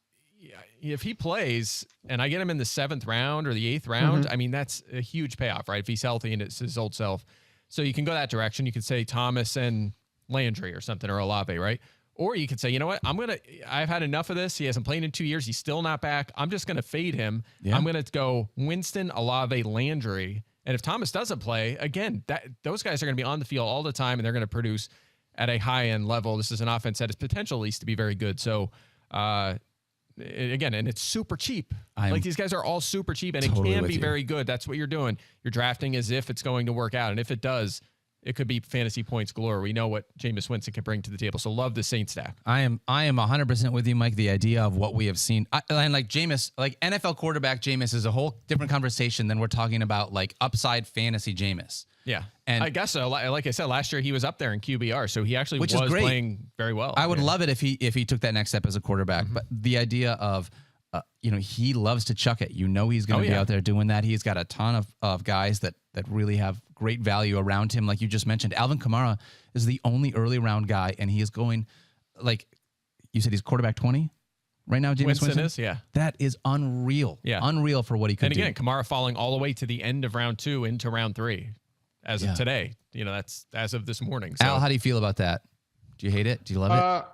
if he plays and I get him in the 7th round or the 8th round, I mean, that's a huge payoff, right? If he's healthy and it's his old self. So you can go that direction. You could say Thomas and Landry or something, or Olave, right? Or you could say, you know what? I've had enough of this. He hasn't played in 2 years. He's still not back. I'm just going to fade him. Yeah. I'm going to go Winston, Olave, Landry. And if Thomas doesn't play, again, those guys are going to be on the field all the time, and they're going to produce at a high-end level. This is an offense that has potential at least to be very good. So, again, and it's super cheap. Like, these guys are all super cheap, and totally it can be very good. That's what you're doing. You're drafting as if it's going to work out. And if it does, it could be fantasy points galore. We know what Jameis Winston can bring to the table. So love the Saints stack. I am 100% with you, Mike. The idea of what we have seen, and like Jameis, like NFL quarterback Jameis is a whole different conversation than we're talking about like upside fantasy Jameis. Yeah, and I guess so. Like I said, last year he was up there in QBR, so he actually was playing very well. I would love it if he took that next step as a quarterback. But the idea of he loves to chuck it. He's going to be out there doing that. He's got a ton of guys that really have great value around him. Like you just mentioned, Alvin Kamara is the only early round guy, and he is going, like you said, he's quarterback 20 right now. Jameis Winston is, yeah. That is unreal. Yeah. Unreal for what he could do. And again, Kamara falling all the way to the end of round 2 into round 3 as of today. That's as of this morning. So. Al, how do you feel about that? Do you hate it? Do you love it?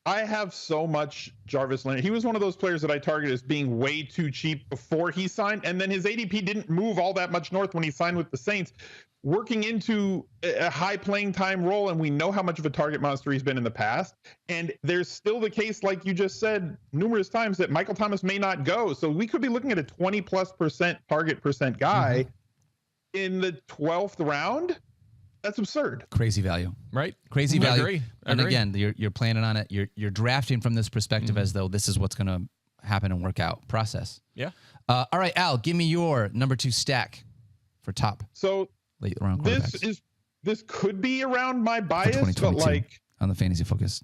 I have so much Jarvis Landry. He was one of those players that I targeted as being way too cheap before he signed, and then his ADP didn't move all that much north when he signed with the Saints, working into a high playing time role, and we know how much of a target monster he's been in the past. And there's still the case, like you just said numerous times, that Michael Thomas may not go. So we could be looking at a 20+% target percent guy in the 12th round. That's absurd. Crazy value, right? Crazy value. Agree. And again, you're planning on it. You're drafting from this perspective as though this is what's going to happen and work out. Process. Yeah. All right, Al, give me your number 2 stack for top. So late round quarterbacks. This could be around my bias, but like on the Fantasy Focus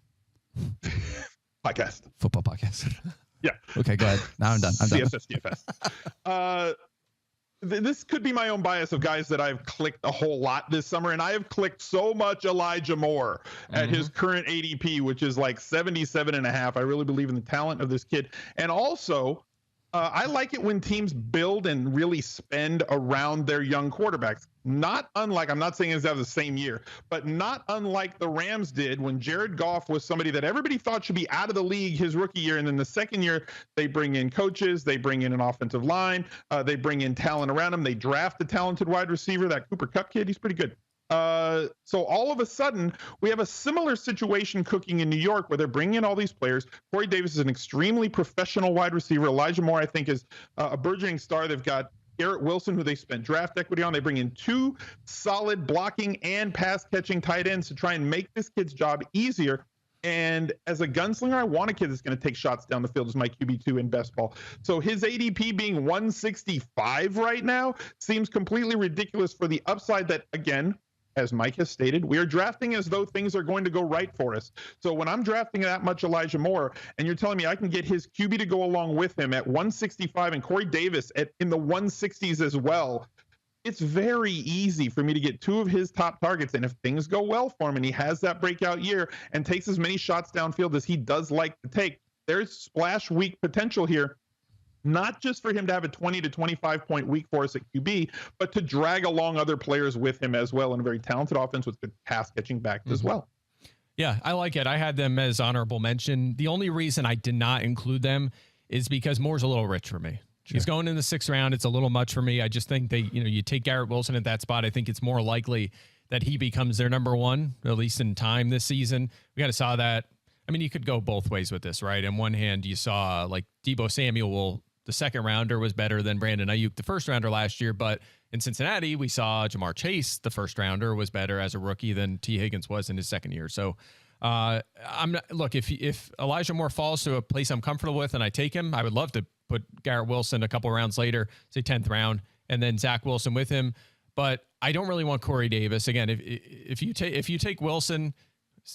podcast, football podcast. Yeah. Okay, go ahead. Now I'm done. CSS DFS. This could be my own bias of guys that I've clicked a whole lot this summer, and I have clicked so much Elijah Moore at his current ADP, which is like 77.5. I really believe in the talent of this kid. And also, I like it when teams build and really spend around their young quarterbacks. Not unlike, I'm not saying it's out of the same year, but not unlike the Rams did when Jared Goff was somebody that everybody thought should be out of the league his rookie year. And then the second year, they bring in coaches, they bring in an offensive line, they bring in talent around him. They draft a talented wide receiver, that Cooper Kupp kid. He's pretty good. So all of a sudden, we have a similar situation cooking in New York where they're bringing in all these players. Corey Davis is an extremely professional wide receiver. Elijah Moore, I think, is a burgeoning star. They've got Garrett Wilson, who they spent draft equity on. They bring in 2 solid blocking and pass catching tight ends to try and make this kid's job easier. And as a gunslinger, I want a kid that's going to take shots down the field as my QB2 in best ball. So his ADP being 165 right now seems completely ridiculous for the upside that, again, as Mike has stated, we are drafting as though things are going to go right for us. So when I'm drafting that much Elijah Moore, and you're telling me I can get his QB to go along with him at 165 and Corey Davis in the 160s as well, it's very easy for me to get 2 of his top targets. And if things go well for him and he has that breakout year and takes as many shots downfield as he does like to take, there's splash week potential here. Not just for him to have a 20 to 25 point week for us at QB, but to drag along other players with him as well in a very talented offense with good pass catching back as well. Yeah, I like it. I had them as honorable mention. The only reason I did not include them is because Moore's a little rich for me. Sure. He's going in the 6th round. It's a little much for me. I just think you take Garrett Wilson at that spot. I think it's more likely that he becomes their number 1, at least in time this season. We got to saw that. I mean, you could go both ways with this, right? On one hand, you saw like Deebo Samuel the 2nd rounder was better than Brandon Ayuk, the 1st rounder last year. But in Cincinnati, we saw Jamar Chase, the 1st rounder, was better as a rookie than T. Higgins was in his 2nd year. So look, if Elijah Moore falls to a place I'm comfortable with and I take him, I would love to put Garrett Wilson a couple rounds later, say 10th round, and then Zach Wilson with him. But I don't really want Corey Davis. Again, if you take Wilson,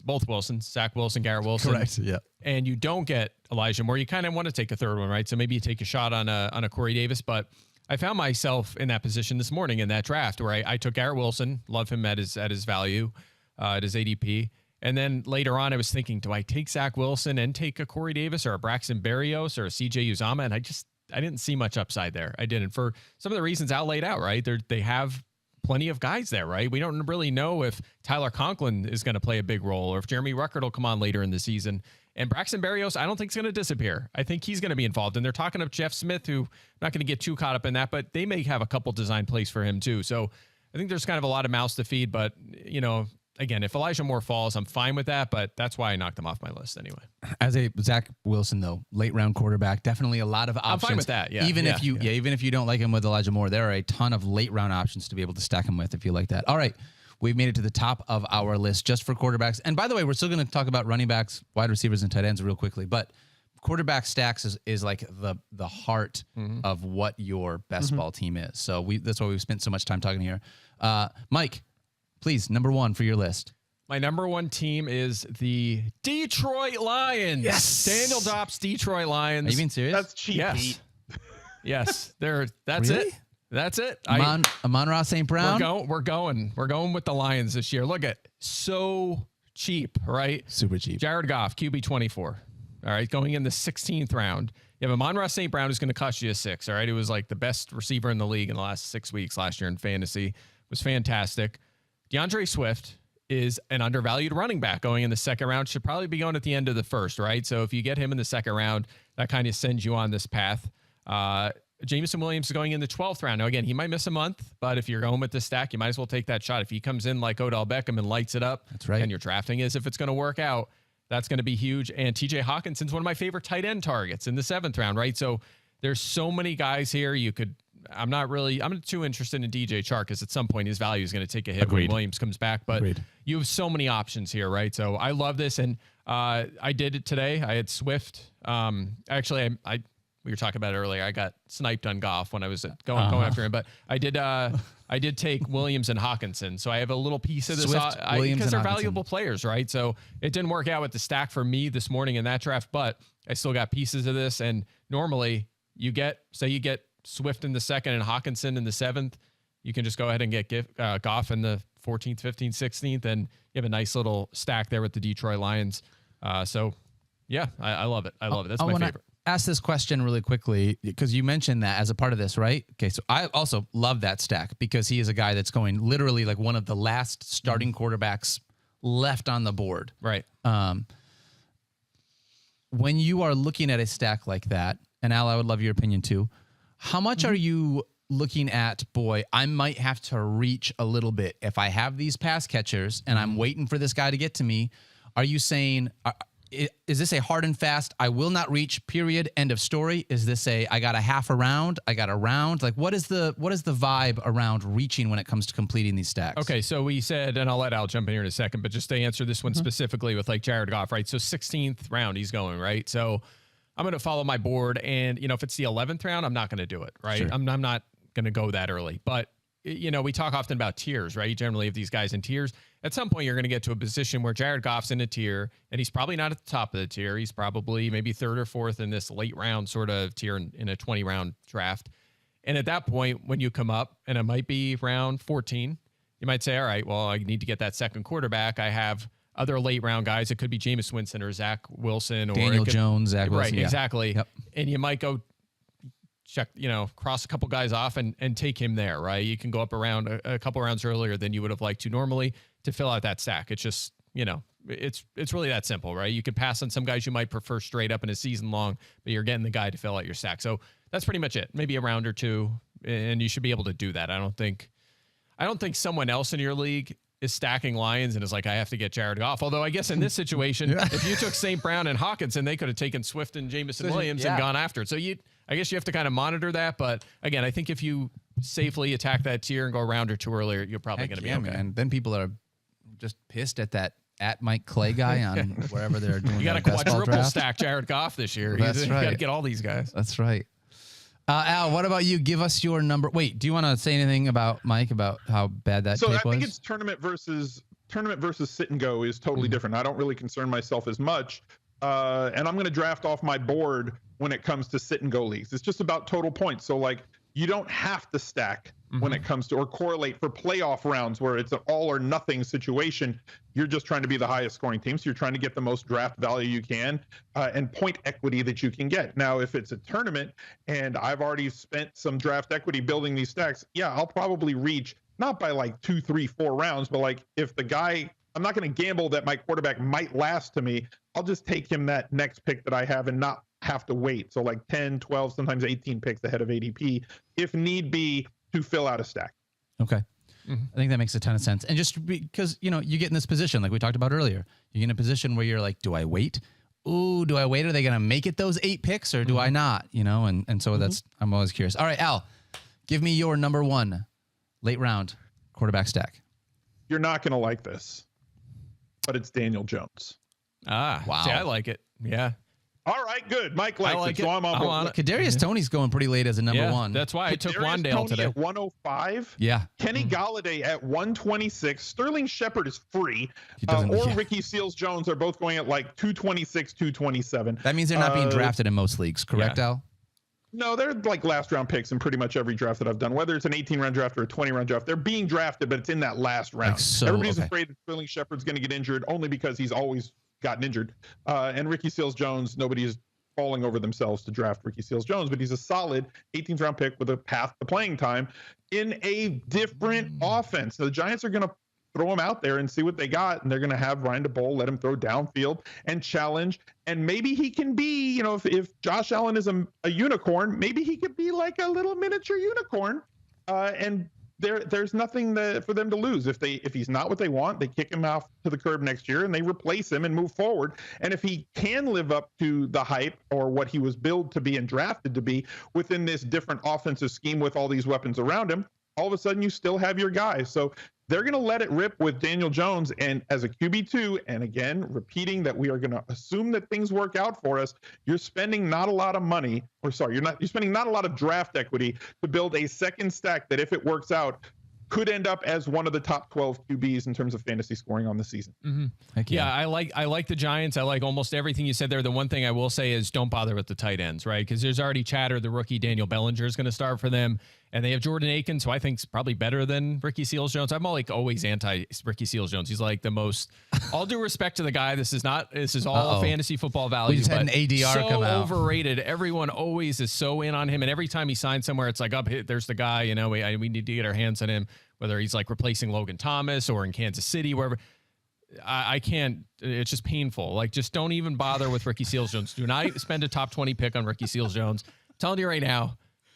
both Wilsons, Zach Wilson, Garrett Wilson. Correct. Yeah. And you don't get Elijah Moore, you kind of want to take a 3rd one, right? So maybe you take a shot on a Corey Davis. But I found myself in that position this morning in that draft where I took Garrett Wilson, love him at his value, at his ADP. And then later on, I was thinking, do I take Zach Wilson and take a Corey Davis or a Braxton Berrios or a CJ Uzama? And I didn't see much upside there. I didn't, for some of the reasons Al laid out, right? They have plenty of guys there, right? We don't really know if Tyler Conklin is going to play a big role or if Jeremy Ruckert will come on later in the season. And Braxton Berrios, I don't think is going to disappear. I think he's going to be involved. And they're talking of Jeff Smith, who I'm not going to get too caught up in that, but they may have a couple design plays for him too. So I think there's kind of a lot of mouths to feed, but again, if Elijah Moore falls, I'm fine with that, but that's why I knocked him off my list anyway. As a Zach Wilson, though, late round quarterback, definitely a lot of options. I'm fine with that. Yeah. Even if you don't like him with Elijah Moore, there are a ton of late round options to be able to stack him with if you like that. All right. We've made it to the top of our list just for quarterbacks. And by the way, we're still going to talk about running backs, wide receivers, and tight ends real quickly. But quarterback stacks is like the heart of what your best ball team is. So that's why we've spent so much time talking here. Mike, please, number 1 for your list. My number 1 team is the Detroit Lions. Yes. Daniel Dopp's Detroit Lions. Are you being serious? That's cheap. Yes. Yes. That's really? it. That's it. Amon-Ra St. Brown? We're going with the Lions this year. Look at so cheap, right? Super cheap. Jared Goff, QB 24. All right, going in the 16th round. You have Amon-Ra St. Brown who's going to cost you a 6. All right, he was like the best receiver in the league in the last 6 weeks last year in fantasy. It was fantastic. DeAndre Swift is an undervalued running back going in the second round. Should probably be going at the end of the first, right? So if you get him in the second round, that kind of sends you on this path. Jameson Williams is going in the 12th round. Now, again, he might miss a month, but if you're going with the stack, you might as well take that shot. If he comes in like Odell Beckham and lights it up, that's right. And your drafting is if it's going to work out, that's going to be huge. And TJ Hawkinson's one of my favorite tight end targets in the 7th round, right? So there's so many guys here. I'm not too interested in DJ Chark because at some point his value is going to take a hit when Williams comes back. But you have so many options here, right? So I love this. And I did it today. I had Swift. Actually, we were talking about it earlier. I got sniped on Goff when I was going after him. But I did take Williams and Hawkinson. So I have a little piece of this because they're valuable players, right? So it didn't work out with the stack for me this morning in that draft, but I still got pieces of this. And normally you get Swift in the 2nd and Hawkinson in the 7th. You can just go ahead and get Goff in the 14th, 15th, 16th, and you have a nice little stack there with the Detroit Lions. So yeah, I love it. I love it. That's my favorite. Ask this question really quickly because you mentioned that as a part of this, right? Okay, so I also love that stack because he is a guy that's going literally like one of the last starting quarterbacks left on the board. Right. When you are looking at a stack like that, and Al, I would love your opinion too, how much are you looking at, boy, I might have to reach a little bit. If I have these pass catchers and I'm waiting for this guy to get to me, are you saying, is this a hard and fast, I will not reach, period, end of story? Is this I got a half a round, I got a round? Like what is the vibe around reaching when it comes to completing these stacks? Okay, so we said, and I'll let Al jump in here in a second, but just to answer this one specifically with like Jared Goff, right? So 16th round he's going, right? So I'm going to follow my board, and if it's the 11th round, I'm not going to do it, right? Sure. I'm not going to go that early. But we talk often about tiers, right? You generally have these guys in tiers. At some point, you're going to get to a position where Jared Goff's in a tier, and he's probably not at the top of the tier. He's probably maybe 3rd or 4th in this late round sort of tier in a 20-round draft. And at that point, when you come up, and it might be round 14, you might say, all right, well, I need to get that second quarterback. I have other late round guys. It could be Jameis Winston or Zach Wilson or Daniel Jones, Zach Wilson. Right, exactly. Yep. And you might go check, cross a couple guys off and take him there, right? You can go up around a couple rounds earlier than you would have liked to normally to fill out that stack. It's just, it's really that simple, right? You could pass on some guys you might prefer straight up in a season long, but you're getting the guy to fill out your stack. So that's pretty much it. Maybe a round or two, and you should be able to do that. I don't think someone else in your league is stacking Lions and is like, I have to get Jared Goff. Although I guess in this situation, if you took St. Brown and Hawkinson, they could have taken Swift and Jameson Williams and gone after it. So I guess you have to kind of monitor that. But again, I think if you safely attack that tier and go a round or two earlier, you're probably going to be okay. And then people are just pissed at that Mike Clay guy on wherever they're doing. You got a quadruple stack Jared Goff this year. That's right. You got to get all these guys. That's right. Al, what about you? Give us your number. Wait, do you want to say anything about Mike about how bad that tape was? So I think it's tournament versus sit and go is totally different. I don't really concern myself as much. And I'm going to draft off my board when it comes to sit and go leagues. It's just about total points. So like you don't have to stack when it comes to or correlate for playoff rounds where it's an all or nothing situation. You're just trying to be the highest scoring team. So you're trying to get the most draft value you can and point equity that you can get. Now, if it's a tournament and I've already spent some draft equity building these stacks, yeah, I'll probably reach not by like 2, 3, 4 rounds, but like if the guy, I'm not going to gamble that my quarterback might last to me. I'll just take him that next pick that I have and not have to wait. So like 10, 12, sometimes 18 picks ahead of ADP if need be to fill out a stack. Okay. I think that makes a ton of sense. And just because, you get in this position, like we talked about earlier, you get in a position where you're like, do I wait? Ooh, do I wait? Are they going to make it those 8 picks or do I not? And so I'm always curious. All right, Al, give me your number 1 late round quarterback stack. You're not going to like this, but it's Daniel Jones. Ah, wow. See, I like it. Yeah. All right, good. Mike likes it, so I'm on board. Kadarius Toney's going pretty late as a number 1. That's why I took Wandale today. At 105. Yeah. Kenny Galladay at 126. Sterling Shepard is free. Ricky Seals-Jones are both going at like 226, 227. That means they're not being drafted in most leagues, correct, Al? No, they're like last round picks in pretty much every draft that I've done. Whether it's an 18-round draft or a 20-round draft, they're being drafted, but it's in that last round. Everybody's afraid that Sterling Shepard's going to get injured only because he's always gotten injured. And Ricky Seals-Jones, nobody's falling over themselves to draft Ricky Seals-Jones, but he's a solid 18th round pick with a path to playing time in a different offense. So the Giants are going to throw him out there and see what they got. And they're going to have Ryan DeBoll let him throw downfield and challenge. And maybe he can be, you know, if Josh Allen is a unicorn, maybe he could be like a little miniature unicorn. And there's nothing for them to lose. If he's not what they want, they kick him off to the curb next year and they replace him and move forward. And if he can live up to the hype or what he was billed to be and drafted to be within this different offensive scheme with all these weapons around him, all of a sudden you still have your guy. So they're going to let it rip with Daniel Jones and as a QB2. And again, repeating that we are going to assume that things work out for us. You're spending not a lot of money, or sorry, you're spending not a lot of draft equity to build a second stack that if it works out, could end up as one of the top 12 QBs in terms of fantasy scoring on the season. Mm-hmm. Yeah, I like the Giants. I like almost everything you said there. The one thing I will say is don't bother with the tight ends, right? Because there's already chatter. The rookie Daniel Bellinger is going to start for them. And they have Jordan Akins, who I think is probably better than Ricky Seals-Jones. I'm always anti Ricky Seals-Jones. He's like the most, all due respect to the guy. This is all fantasy football value. We just had an ADR so come out. Overrated. Everyone always is so in on him. And every time he signs somewhere, it's like, there's the guy, you know, we need to get our hands on him, whether he's like replacing Logan Thomas or in Kansas City, wherever. I can't, it's just painful. Like, just don't even bother with Ricky Seals-Jones. Do not spend a top 20 pick on Ricky Seals-Jones. I'm telling you right now.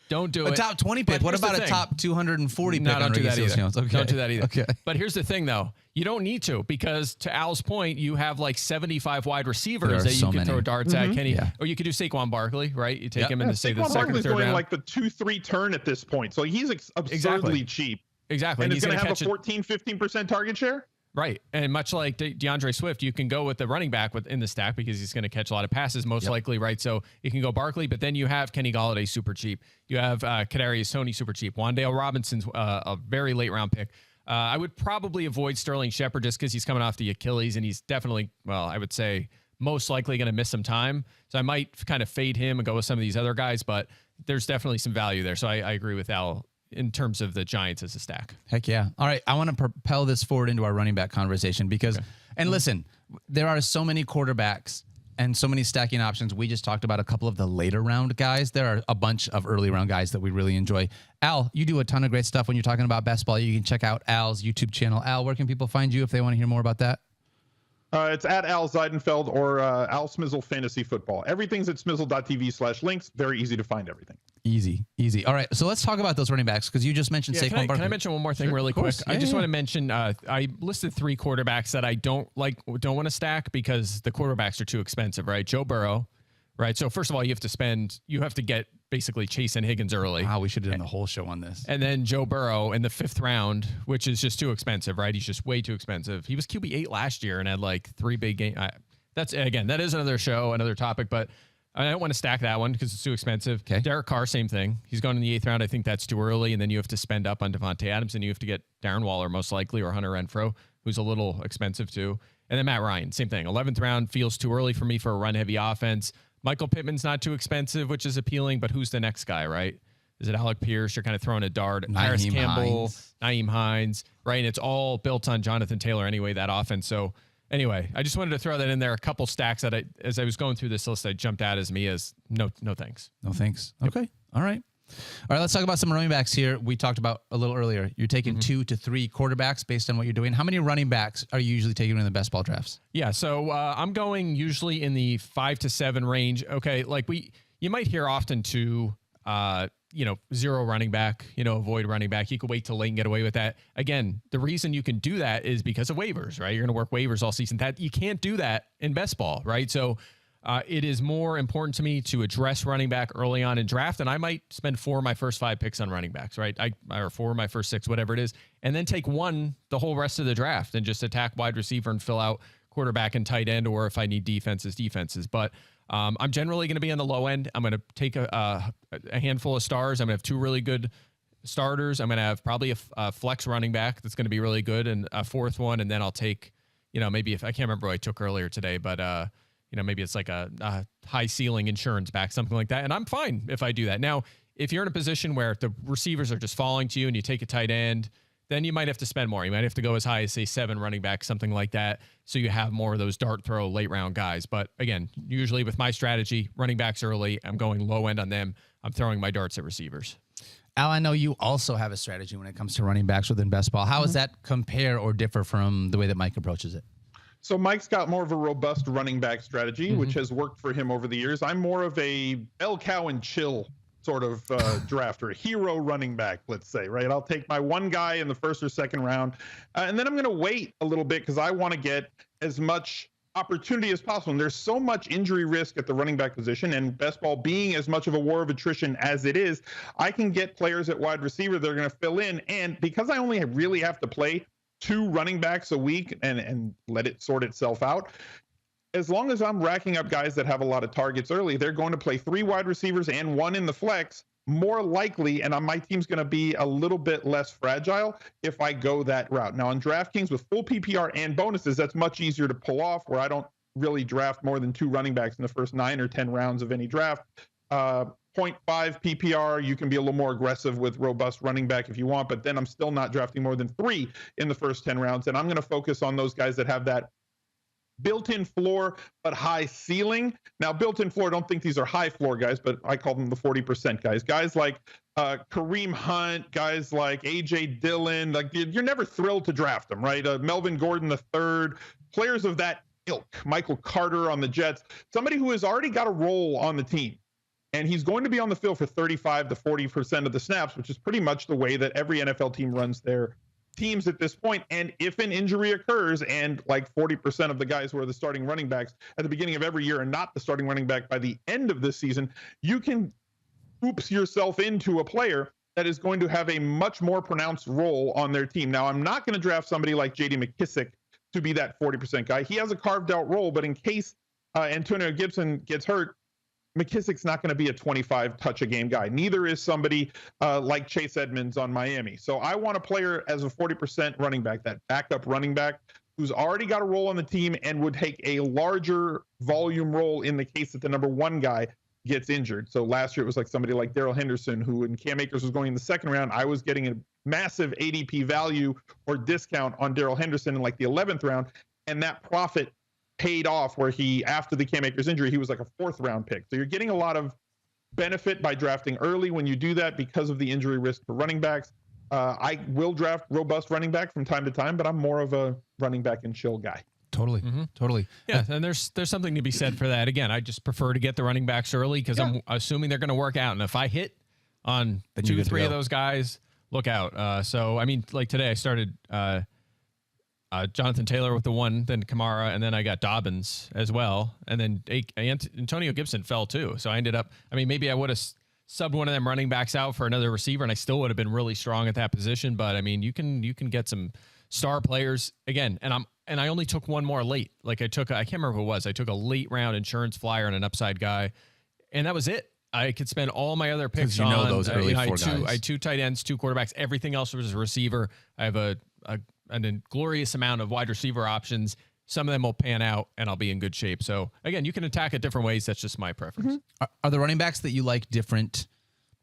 Don't do it. A top 20 pick. What about a top 240 pick on Ricky Seals-Jones? Okay. Don't do that either. Okay. But here's the thing, though. You don't need to, because to Al's point, you have like 75 wide receivers that you can throw darts at. Kenny, or you could do Saquon Barkley, right? You take him in the say the second or third round. Like the 2-3 turn at this point. So he's absurdly cheap. Exactly. And he's going to have a 14-15% target share? Right. And much like DeAndre Swift, you can go with the running back in the stack because he's going to catch a lot of passes, most likely, right? So you can go Barkley, but then you have Kenny Golladay, super cheap. You have Kadarius Toney, super cheap. Wan'Dale Robinson's a very late round pick. I would probably avoid Sterling Shepard just because he's coming off the Achilles, and he's definitely, well, I would say most likely going to miss some time. So I might kind of fade him and go with some of these other guys, but there's definitely some value there. So I agree with Al in terms of the Giants as a stack. Heck yeah. All right. I want to propel this forward into our running back conversation because, and listen, there are so many quarterbacks and so many stacking options. We just talked about a couple of the later round guys. There are a bunch of early round guys that we really enjoy. Al, you do a ton of great stuff when you're talking about best ball. You can check out Al's YouTube channel. Al, where can people find you if they want to hear more about that? It's at Al Zeidenfield or Al Smizzle Fantasy Football. Everything's at smizzle.tv/links. Very easy to find everything. Easy. All right, so let's talk about those running backs because you just mentioned Saquon Barkley. Can I mention one more thing really quick? I just want to mention I listed 3 quarterbacks that I don't want to stack because the quarterbacks are too expensive, right? Joe Burrow, right? So first of all, you have to get basically Chase and Higgins early. Wow, we should have done the whole show on this. And then Joe Burrow in the 5th round, which is just too expensive, right? He's just way too expensive. He was QB8 last year and had like 3 big games. That is another show, another topic, but I don't want to stack that one because it's too expensive. Okay. Derek Carr, same thing. He's going in the 8th round. I think that's too early. And then you have to spend up on Devontae Adams, and you have to get Darren Waller most likely, or Hunter Renfrow, who's a little expensive too. And then Matt Ryan, same thing. 11th round feels too early for me for a run-heavy offense. Michael Pittman's not too expensive, which is appealing, but who's the next guy, right? Is it Alec Pierce? You're kind of throwing a dart. Harris Campbell, Nyheim Hines, right? And it's all built on Jonathan Taylor anyway, that offense. So anyway, I just wanted to throw that in there. A couple stacks that as I was going through this list, I jumped out as me as no thanks. No thanks. Okay. All right. All right, let's talk about some running backs here. We talked about a little earlier. You're taking 2 to 3 quarterbacks based on what you're doing. How many running backs are you usually taking in the best ball drafts? Yeah, so I'm going usually in the 5 to 7 range. Okay, like you might hear often to, 0 running back, avoid running back. You could wait till late and get away with that. Again, the reason you can do that is because of waivers, right? You're going to work waivers all season. That you can't do that in best ball, right? So it is more important to me to address running back early on in draft, and I might spend 4 of my first 5 picks on running backs, right? Or 4 of my first 6, whatever it is, and then take 1 the whole rest of the draft and just attack wide receiver and fill out quarterback and tight end, or if I need defenses. But I'm generally going to be on the low end. I'm going to take a handful of stars. I'm going to have 2 really good starters. I'm going to have probably a flex running back that's going to be really good, and a 4th one, and then I'll take, maybe if I can't remember what I took earlier today, but maybe it's like a high ceiling insurance back, something like that. And I'm fine if I do that. Now, if you're in a position where the receivers are just falling to you and you take a tight end, then you might have to spend more. You might have to go as high as, say, 7 running backs, something like that, so you have more of those dart throw late round guys. But again, usually with my strategy, running backs early, I'm going low end on them. I'm throwing my darts at receivers. Al, I know you also have a strategy when it comes to running backs within best ball. How does that compare or differ from the way that Mike approaches it? So Mike's got more of a robust running back strategy, which has worked for him over the years. I'm more of a bell cow and chill sort of drafter, hero running back, let's say, right? I'll take my one guy in the first or second round, and then I'm going to wait a little bit because I want to get as much opportunity as possible. And there's so much injury risk at the running back position, and best ball being as much of a war of attrition as it is, I can get players at wide receiver that are going to fill in. And because I only really have to play 2 running backs a week and let it sort itself out, as long as I'm racking up guys that have a lot of targets early, they're going to play 3 wide receivers and 1 in the flex more likely, and my team's going to be a little bit less fragile if I go that route. Now on DraftKings with full PPR and bonuses, that's much easier to pull off, where I don't really draft more than 2 running backs in the first 9 or 10 rounds of any draft. 0.5 PPR, you can be a little more aggressive with robust running back if you want, but then I'm still not drafting more than 3 in the first 10 rounds. And I'm going to focus on those guys that have that built-in floor but high ceiling. Now, built-in floor, don't think these are high floor guys, but I call them the 40% guys. Guys like Kareem Hunt, guys like AJ Dillon, like you're never thrilled to draft them, right? Melvin Gordon III, players of that ilk. Michael Carter on the Jets, somebody who has already got a role on the team. And he's going to be on the field for 35 to 40% of the snaps, which is pretty much the way that every NFL team runs their teams at this point. And if an injury occurs, and like 40% of the guys who are the starting running backs at the beginning of every year and not the starting running back by the end of this season, you can oops yourself into a player that is going to have a much more pronounced role on their team. Now, I'm not going to draft somebody like J.D. McKissic to be that 40% guy. He has a carved out role, but in case Antonio Gibson gets hurt, McKissic's not going to be a 25 touch a game guy. Neither is somebody like Chase Edmonds on Miami. So I want a player as a 40% running back, that backup running back who's already got a role on the team and would take a larger volume role in the case that the number 1 guy gets injured. So last year it was like somebody like Darrell Henderson, who when Cam Akers was going in the second round, I was getting a massive ADP value or discount on Darrell Henderson in like the 11th round. And that profit paid off, where he, after the Cam Akers injury, he was like a 4th round pick. So you're getting a lot of benefit by drafting early when you do that because of the injury risk for running backs. I will draft robust running back from time to time, but I'm more of a running back and chill guy. Totally. Totally. Yeah. And there's something to be said for that. Again, I just prefer to get the running backs early because I'm assuming they're going to work out. And if I hit on 2, 3 of those guys, look out. So, I mean, like today I started, Jonathan Taylor with the 1, then Kamara, and then I got Dobbins as well. And then Antonio Gibson fell too. So I ended up, I mean, maybe I would have subbed one of them running backs out for another receiver and I still would have been really strong at that position. But I mean, you can get some star players again. And I only took 1 more late. Like I can't remember who it was. I took a late round insurance flyer and an upside guy, and that was it. I could spend all my other picks on those early 4 guys. I had 2 tight ends, 2 quarterbacks. Everything else was a receiver. I have a glorious amount of wide receiver options. Some of them will pan out and I'll be in good shape. So again, you can attack it different ways. That's just my preference. Are the running backs that you like different?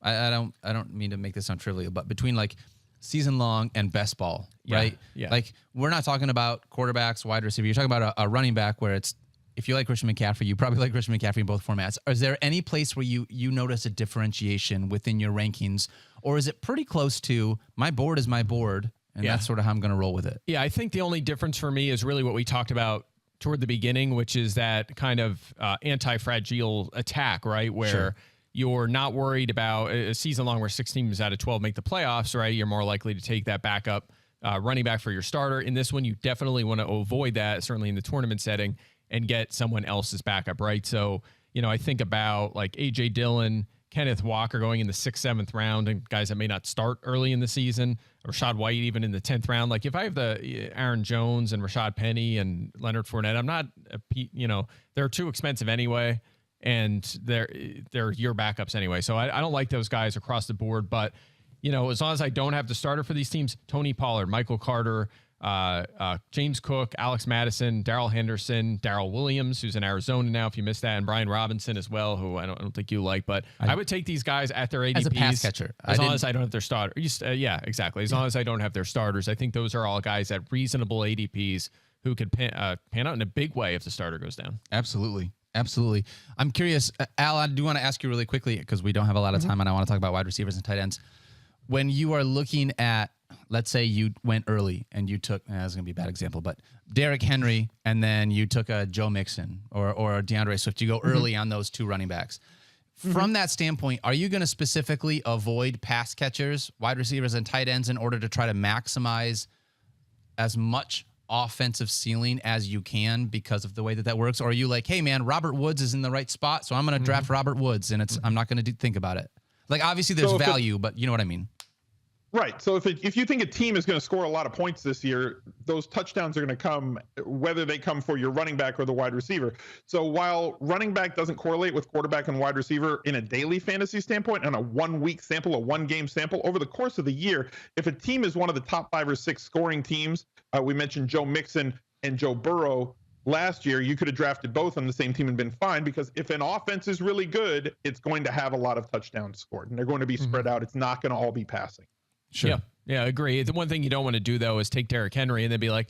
I don't mean to make this sound trivial, but between like season long and best ball, right? Yeah. Like we're not talking about quarterbacks, wide receiver. You're talking about a running back where it's, if you like Christian McCaffrey, you probably like Christian McCaffrey in both formats. Is there any place where you notice a differentiation within your rankings, or is it pretty close to my board is my board? And that's sort of how I'm going to roll with it. Yeah, I think the only difference for me is really what we talked about toward the beginning, which is that kind of anti-fragile attack, right? Where you're not worried about a season long where 6 teams out of 12 make the playoffs, right? You're more likely to take that backup running back for your starter. In this one, you definitely want to avoid that, certainly in the tournament setting, and get someone else's backup, right? So, I think about like AJ Dillon, Kenneth Walker going in the 6th, 7th round, and guys that may not start early in the season. Rashad White even in the 10th round. Like if I have the Aaron Jones and Rashad Penny and Leonard Fournette, I'm not, they're too expensive anyway, and they're your backups anyway. So I don't like those guys across the board. But as long as I don't have the starter for these teams, Tony Pollard, Michael Carter, James Cook, Alex Madison, Darrell Henderson, Darrell Williams, who's in Arizona now, if you missed that, and Brian Robinson as well, who I don't think you like, but I would take these guys at their ADPs as a pass catcher, as long as I don't have their starter. Yeah, exactly. As long as I don't have their starters, I think those are all guys at reasonable ADPs who could pan out in a big way if the starter goes down. Absolutely. I'm curious, Al, I do want to ask you really quickly because we don't have a lot of time and I want to talk about wide receivers and tight ends. when you are looking at, let's say you went early and you took, that's going to be a bad example, but Derrick Henry, and then you took a Joe Mixon or DeAndre Swift, you go early on those two running backs. From that standpoint, are you going to specifically avoid pass catchers, wide receivers, and tight ends in order to try to maximize as much offensive ceiling as you can because of the way that works? Or are you like, hey man, Robert Woods is in the right spot, so I'm going to draft Robert Woods, and I'm not going to think about it. Like, obviously there's value, but you know what I mean? Right. So if you think a team is going to score a lot of points this year, those touchdowns are going to come whether they come for your running back or the wide receiver. So while running back doesn't correlate with quarterback and wide receiver in a daily fantasy standpoint and a 1 week sample, a 1 game sample, over the course of the year, if a team is one of the top 5 or 6 scoring teams, we mentioned Joe Mixon and Joe Burrow last year, you could have drafted both on the same team and been fine, because if an offense is really good, it's going to have a lot of touchdowns scored, and they're going to be spread out. It's not going to all be passing. Sure. Yeah, I agree. The one thing you don't want to do, though, is take Derrick Henry and then be like,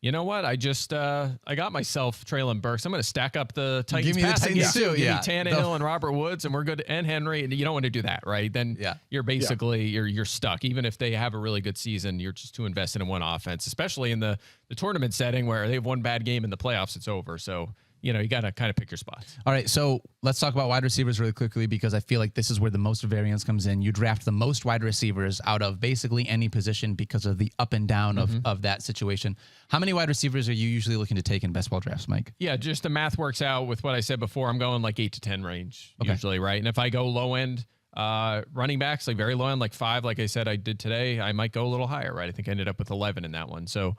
you know what? I got myself Treylon Burks. I'm going to stack up the Titans passing game too. Give me Tannehill and Robert Woods, and we're good. And Henry. And you don't want to do that, right? Then you're basically you're stuck. Even if they have a really good season, you're just too invested in one offense, especially in the tournament setting where they have one bad game in the playoffs, it's over. So you got to kind of pick your spots. All right, so let's talk about wide receivers really quickly, because I feel like this is where the most variance comes in. You draft the most wide receivers out of basically any position because of the up and down of that situation. How many wide receivers are you usually looking to take in best ball drafts, Mike? Yeah, just the math works out with what I said before. I'm going like 8 to 10 range usually, right? And if I go low end running backs, like very low end, like 5, like I said I did today, I might go a little higher, right? I think I ended up with 11 in that one. So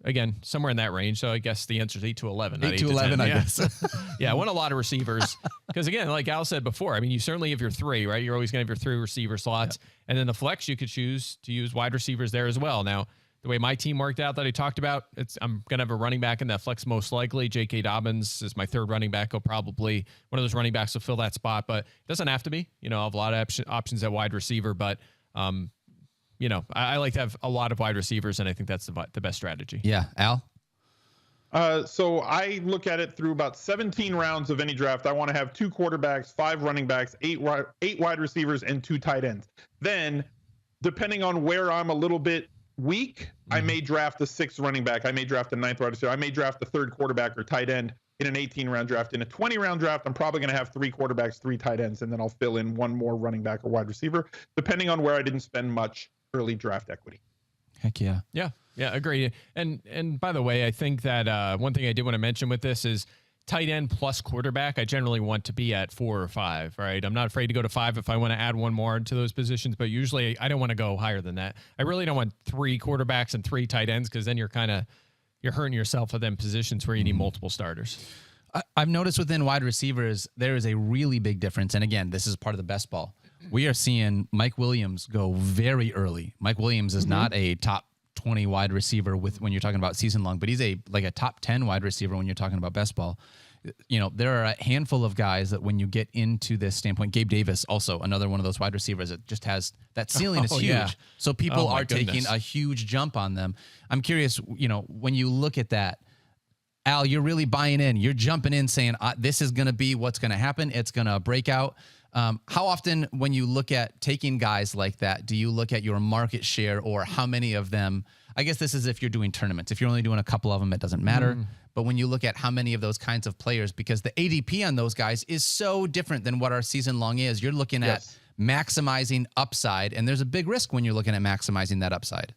again, somewhere in that range. So I guess the answer is 8 to 11. 8 to 11, I guess. Yeah, I want a lot of receivers because, again, like Al said before, I mean, you certainly have your 3, right? You're always going to have your 3 receiver slots. Yep. And then the flex, you could choose to use wide receivers there as well. Now, the way my team worked out that I talked about, I'm going to have a running back in that flex most likely. J.K. Dobbins is my 3rd running back. He'll probably, one of those running backs will fill that spot, but it doesn't have to be. I have a lot of options at wide receiver, but I like to have a lot of wide receivers, and I think that's the best strategy. Yeah. Al? So I look at it through about 17 rounds of any draft. I want to have 2 quarterbacks, 5 running backs, 8 wide receivers, and 2 tight ends. Then, depending on where I'm a little bit weak, I may draft a 6th running back. I may draft a 9th wide receiver. I may draft a 3rd quarterback or tight end in an 18-round draft. In a 20-round draft, I'm probably going to have 3 quarterbacks, 3 tight ends, and then I'll fill in 1 more running back or wide receiver, depending on where I didn't spend much early draft equity. Heck yeah. Yeah, agreed. And by the way, I think that one thing I did want to mention with this is tight end plus quarterback. I generally want to be at 4 or 5, right? I'm not afraid to go to 5 if I want to add 1 more to those positions, but usually I don't want to go higher than that. I really don't want 3 quarterbacks and 3 tight ends, because then you're hurting yourself at them positions where you need multiple starters. I've noticed within wide receivers, there is a really big difference. And again, this is part of the best ball. We are seeing Mike Williams go very early. Mike Williams is not a top 20 wide receiver when you're talking about season long, but he's a top 10 wide receiver when you're talking about best ball. There are a handful of guys that when you get into this standpoint, Gabe Davis, also another one of those wide receivers that just has that ceiling is huge. Yeah. So people are taking a huge jump on them. I'm curious, when you look at that, Al, you're really buying in. You're jumping in saying, this is going to be what's going to happen. It's going to break out. How often, when you look at taking guys like that, do you look at your market share or how many of them? I guess this is if you're doing tournaments. If you're only doing a couple of them, it doesn't matter. But when you look at how many of those kinds of players, because the ADP on those guys is so different than what our season long is, you're looking at maximizing upside, and there's a big risk when you're looking at maximizing that upside.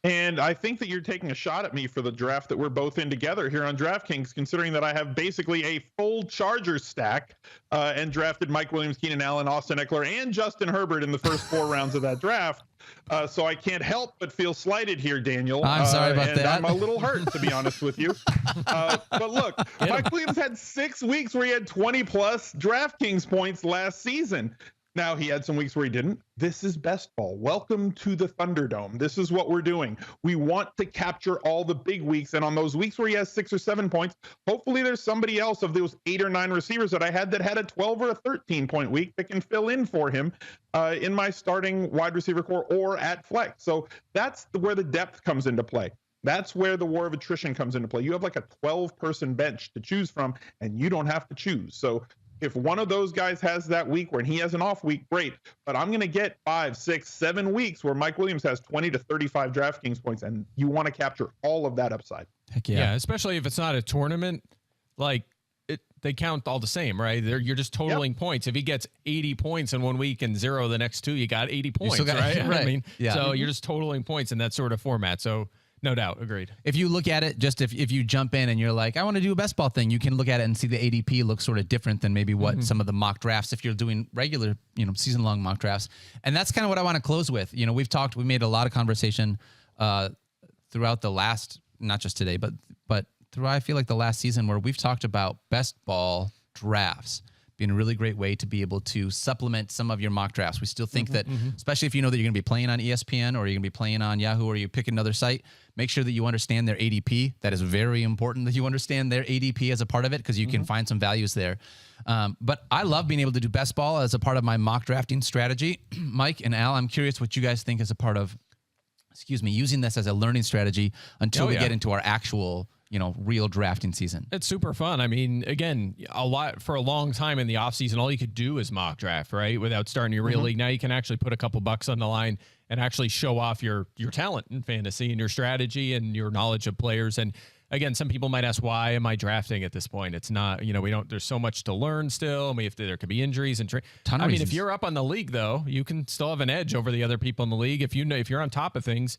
And I think that you're taking a shot at me for the draft that we're both in together here on DraftKings, considering that I have basically a full Chargers stack and drafted Mike Williams, Keenan Allen, Austin Eckler, and Justin Herbert in the first 4 rounds of that draft. So I can't help but feel slighted here, Daniel. I'm sorry about that. I'm a little hurt, to be honest with you. But look, Mike Williams had 6 weeks where he had 20-plus DraftKings points last season. Now, he had some weeks where he didn't. This is best ball. Welcome to the Thunderdome. This is what we're doing. We want to capture all the big weeks. And on those weeks where he has 6 or 7 points, hopefully there's somebody else of those 8 or 9 receivers that I had that had a 12 or a 13-point week that can fill in for him in my starting wide receiver core or at flex. So that's where the depth comes into play. That's where the war of attrition comes into play. You have like a 12-person bench to choose from, and you don't have to choose. So If one of those guys has that week where he has an off week, great. But I'm going to get 5, 6, 7 weeks where Mike Williams has 20 to 35 DraftKings points, and you want to capture all of that upside. Heck yeah. Yeah, especially if it's not a tournament, like they count all the same, right? You're just totaling points. If he gets 80 points in 1 week and 0 the next 2, you got 80 points, right? Right. I mean, yeah. So you're just totaling points in that sort of format. So no doubt, agreed. If you look at it, just if you jump in and you're like, I want to do a best ball thing, you can look at it and see the ADP looks sort of different than maybe what some of the mock drafts, if you're doing regular, season-long mock drafts. And that's kind of what I want to close with. We made a lot of conversation throughout the last, not just today, but throughout, I feel like the last season, where we've talked about best ball drafts being a really great way to be able to supplement some of your mock drafts. We still think that, especially if you know that you're going to be playing on ESPN or you're going to be playing on Yahoo, or you pick another site, make sure that you understand their ADP. That is very important that you understand their ADP as a part of it, because you can find some values there. But I love being able to do best ball as a part of my mock drafting strategy. Mike and Al, I'm curious what you guys think as a part of, using this as a learning strategy until we get into our actual real drafting season. It's super fun. I mean, again, for a long time in the off season, all you could do is mock draft, right? Without starting your real league. Now you can actually put a couple bucks on the line and actually show off your talent in fantasy and your strategy and your knowledge of players. And again, some people might ask, why am I drafting at this point? It's not, there's so much to learn still. And there could be injuries and if you're up on the league though, you can still have an edge over the other people in the league. If you're on top of things,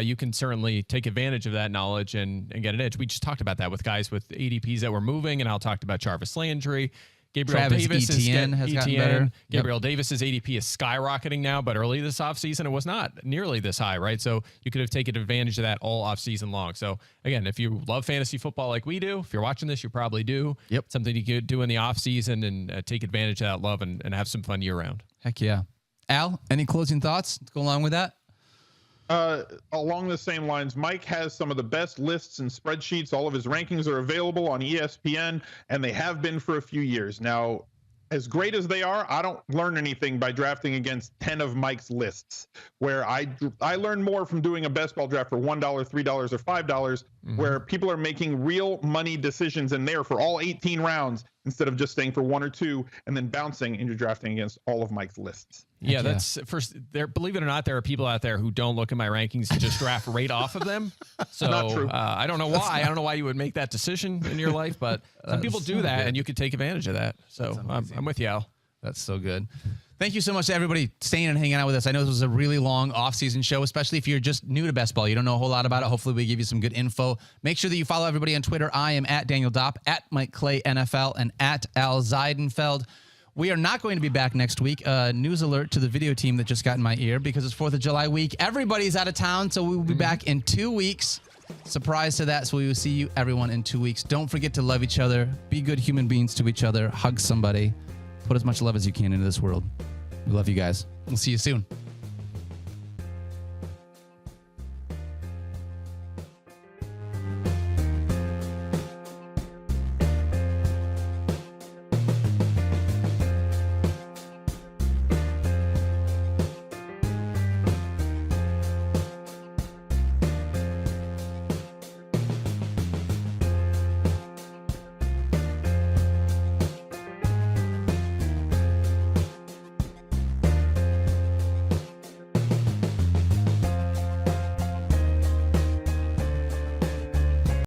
you can certainly take advantage of that knowledge and get an edge. We just talked about that with guys with ADPs that were moving, and Al talked about Jarvis Landry. Gabriel Davis has gotten better. Gabriel Davis's ADP is skyrocketing now, but early this offseason, it was not nearly this high, right? So you could have taken advantage of that all offseason long. So again, if you love fantasy football like we do, if you're watching this, you probably do. Yep. Something you could do in the offseason and take advantage of that love and have some fun year round. Heck yeah. Al, any closing thoughts to go along with that? Along the same lines, Mike has some of the best lists and spreadsheets. All of his rankings are available on ESPN, and they have been for a few years. Now, as great as they are, I don't learn anything by drafting against 10 of Mike's lists, where I learn more from doing a best ball draft for $1, $3, or $5, where people are making real money decisions in there for all 18 rounds instead of just staying for 1 or 2 and then bouncing into drafting against all of Mike's lists. Yeah, that's first. Believe it or not, there are people out there who don't look at my rankings and just draft right off of them. So Not true. I don't know why. I don't know why you would make that decision in your life, but some people do that, and you could take advantage of that. So I'm with you, Al. That's so good. Thank you so much to everybody staying and hanging out with us. I know this was a really long off-season show, especially if you're just new to best ball. You don't know a whole lot about it. Hopefully we give you some good info. Make sure that you follow everybody on Twitter. I am at Daniel Dopp, at Mike Clay NFL, and at Al Zeidenfield. We are not going to be back next week. News alert to the video team that just got in my ear, because it's 4th of July week. Everybody's out of town, so we will be back in 2 weeks. Surprise to that. So we will see you, everyone, in 2 weeks. Don't forget to love each other. Be good human beings to each other. Hug somebody. Put as much love as you can into this world. We love you guys. We'll see you soon.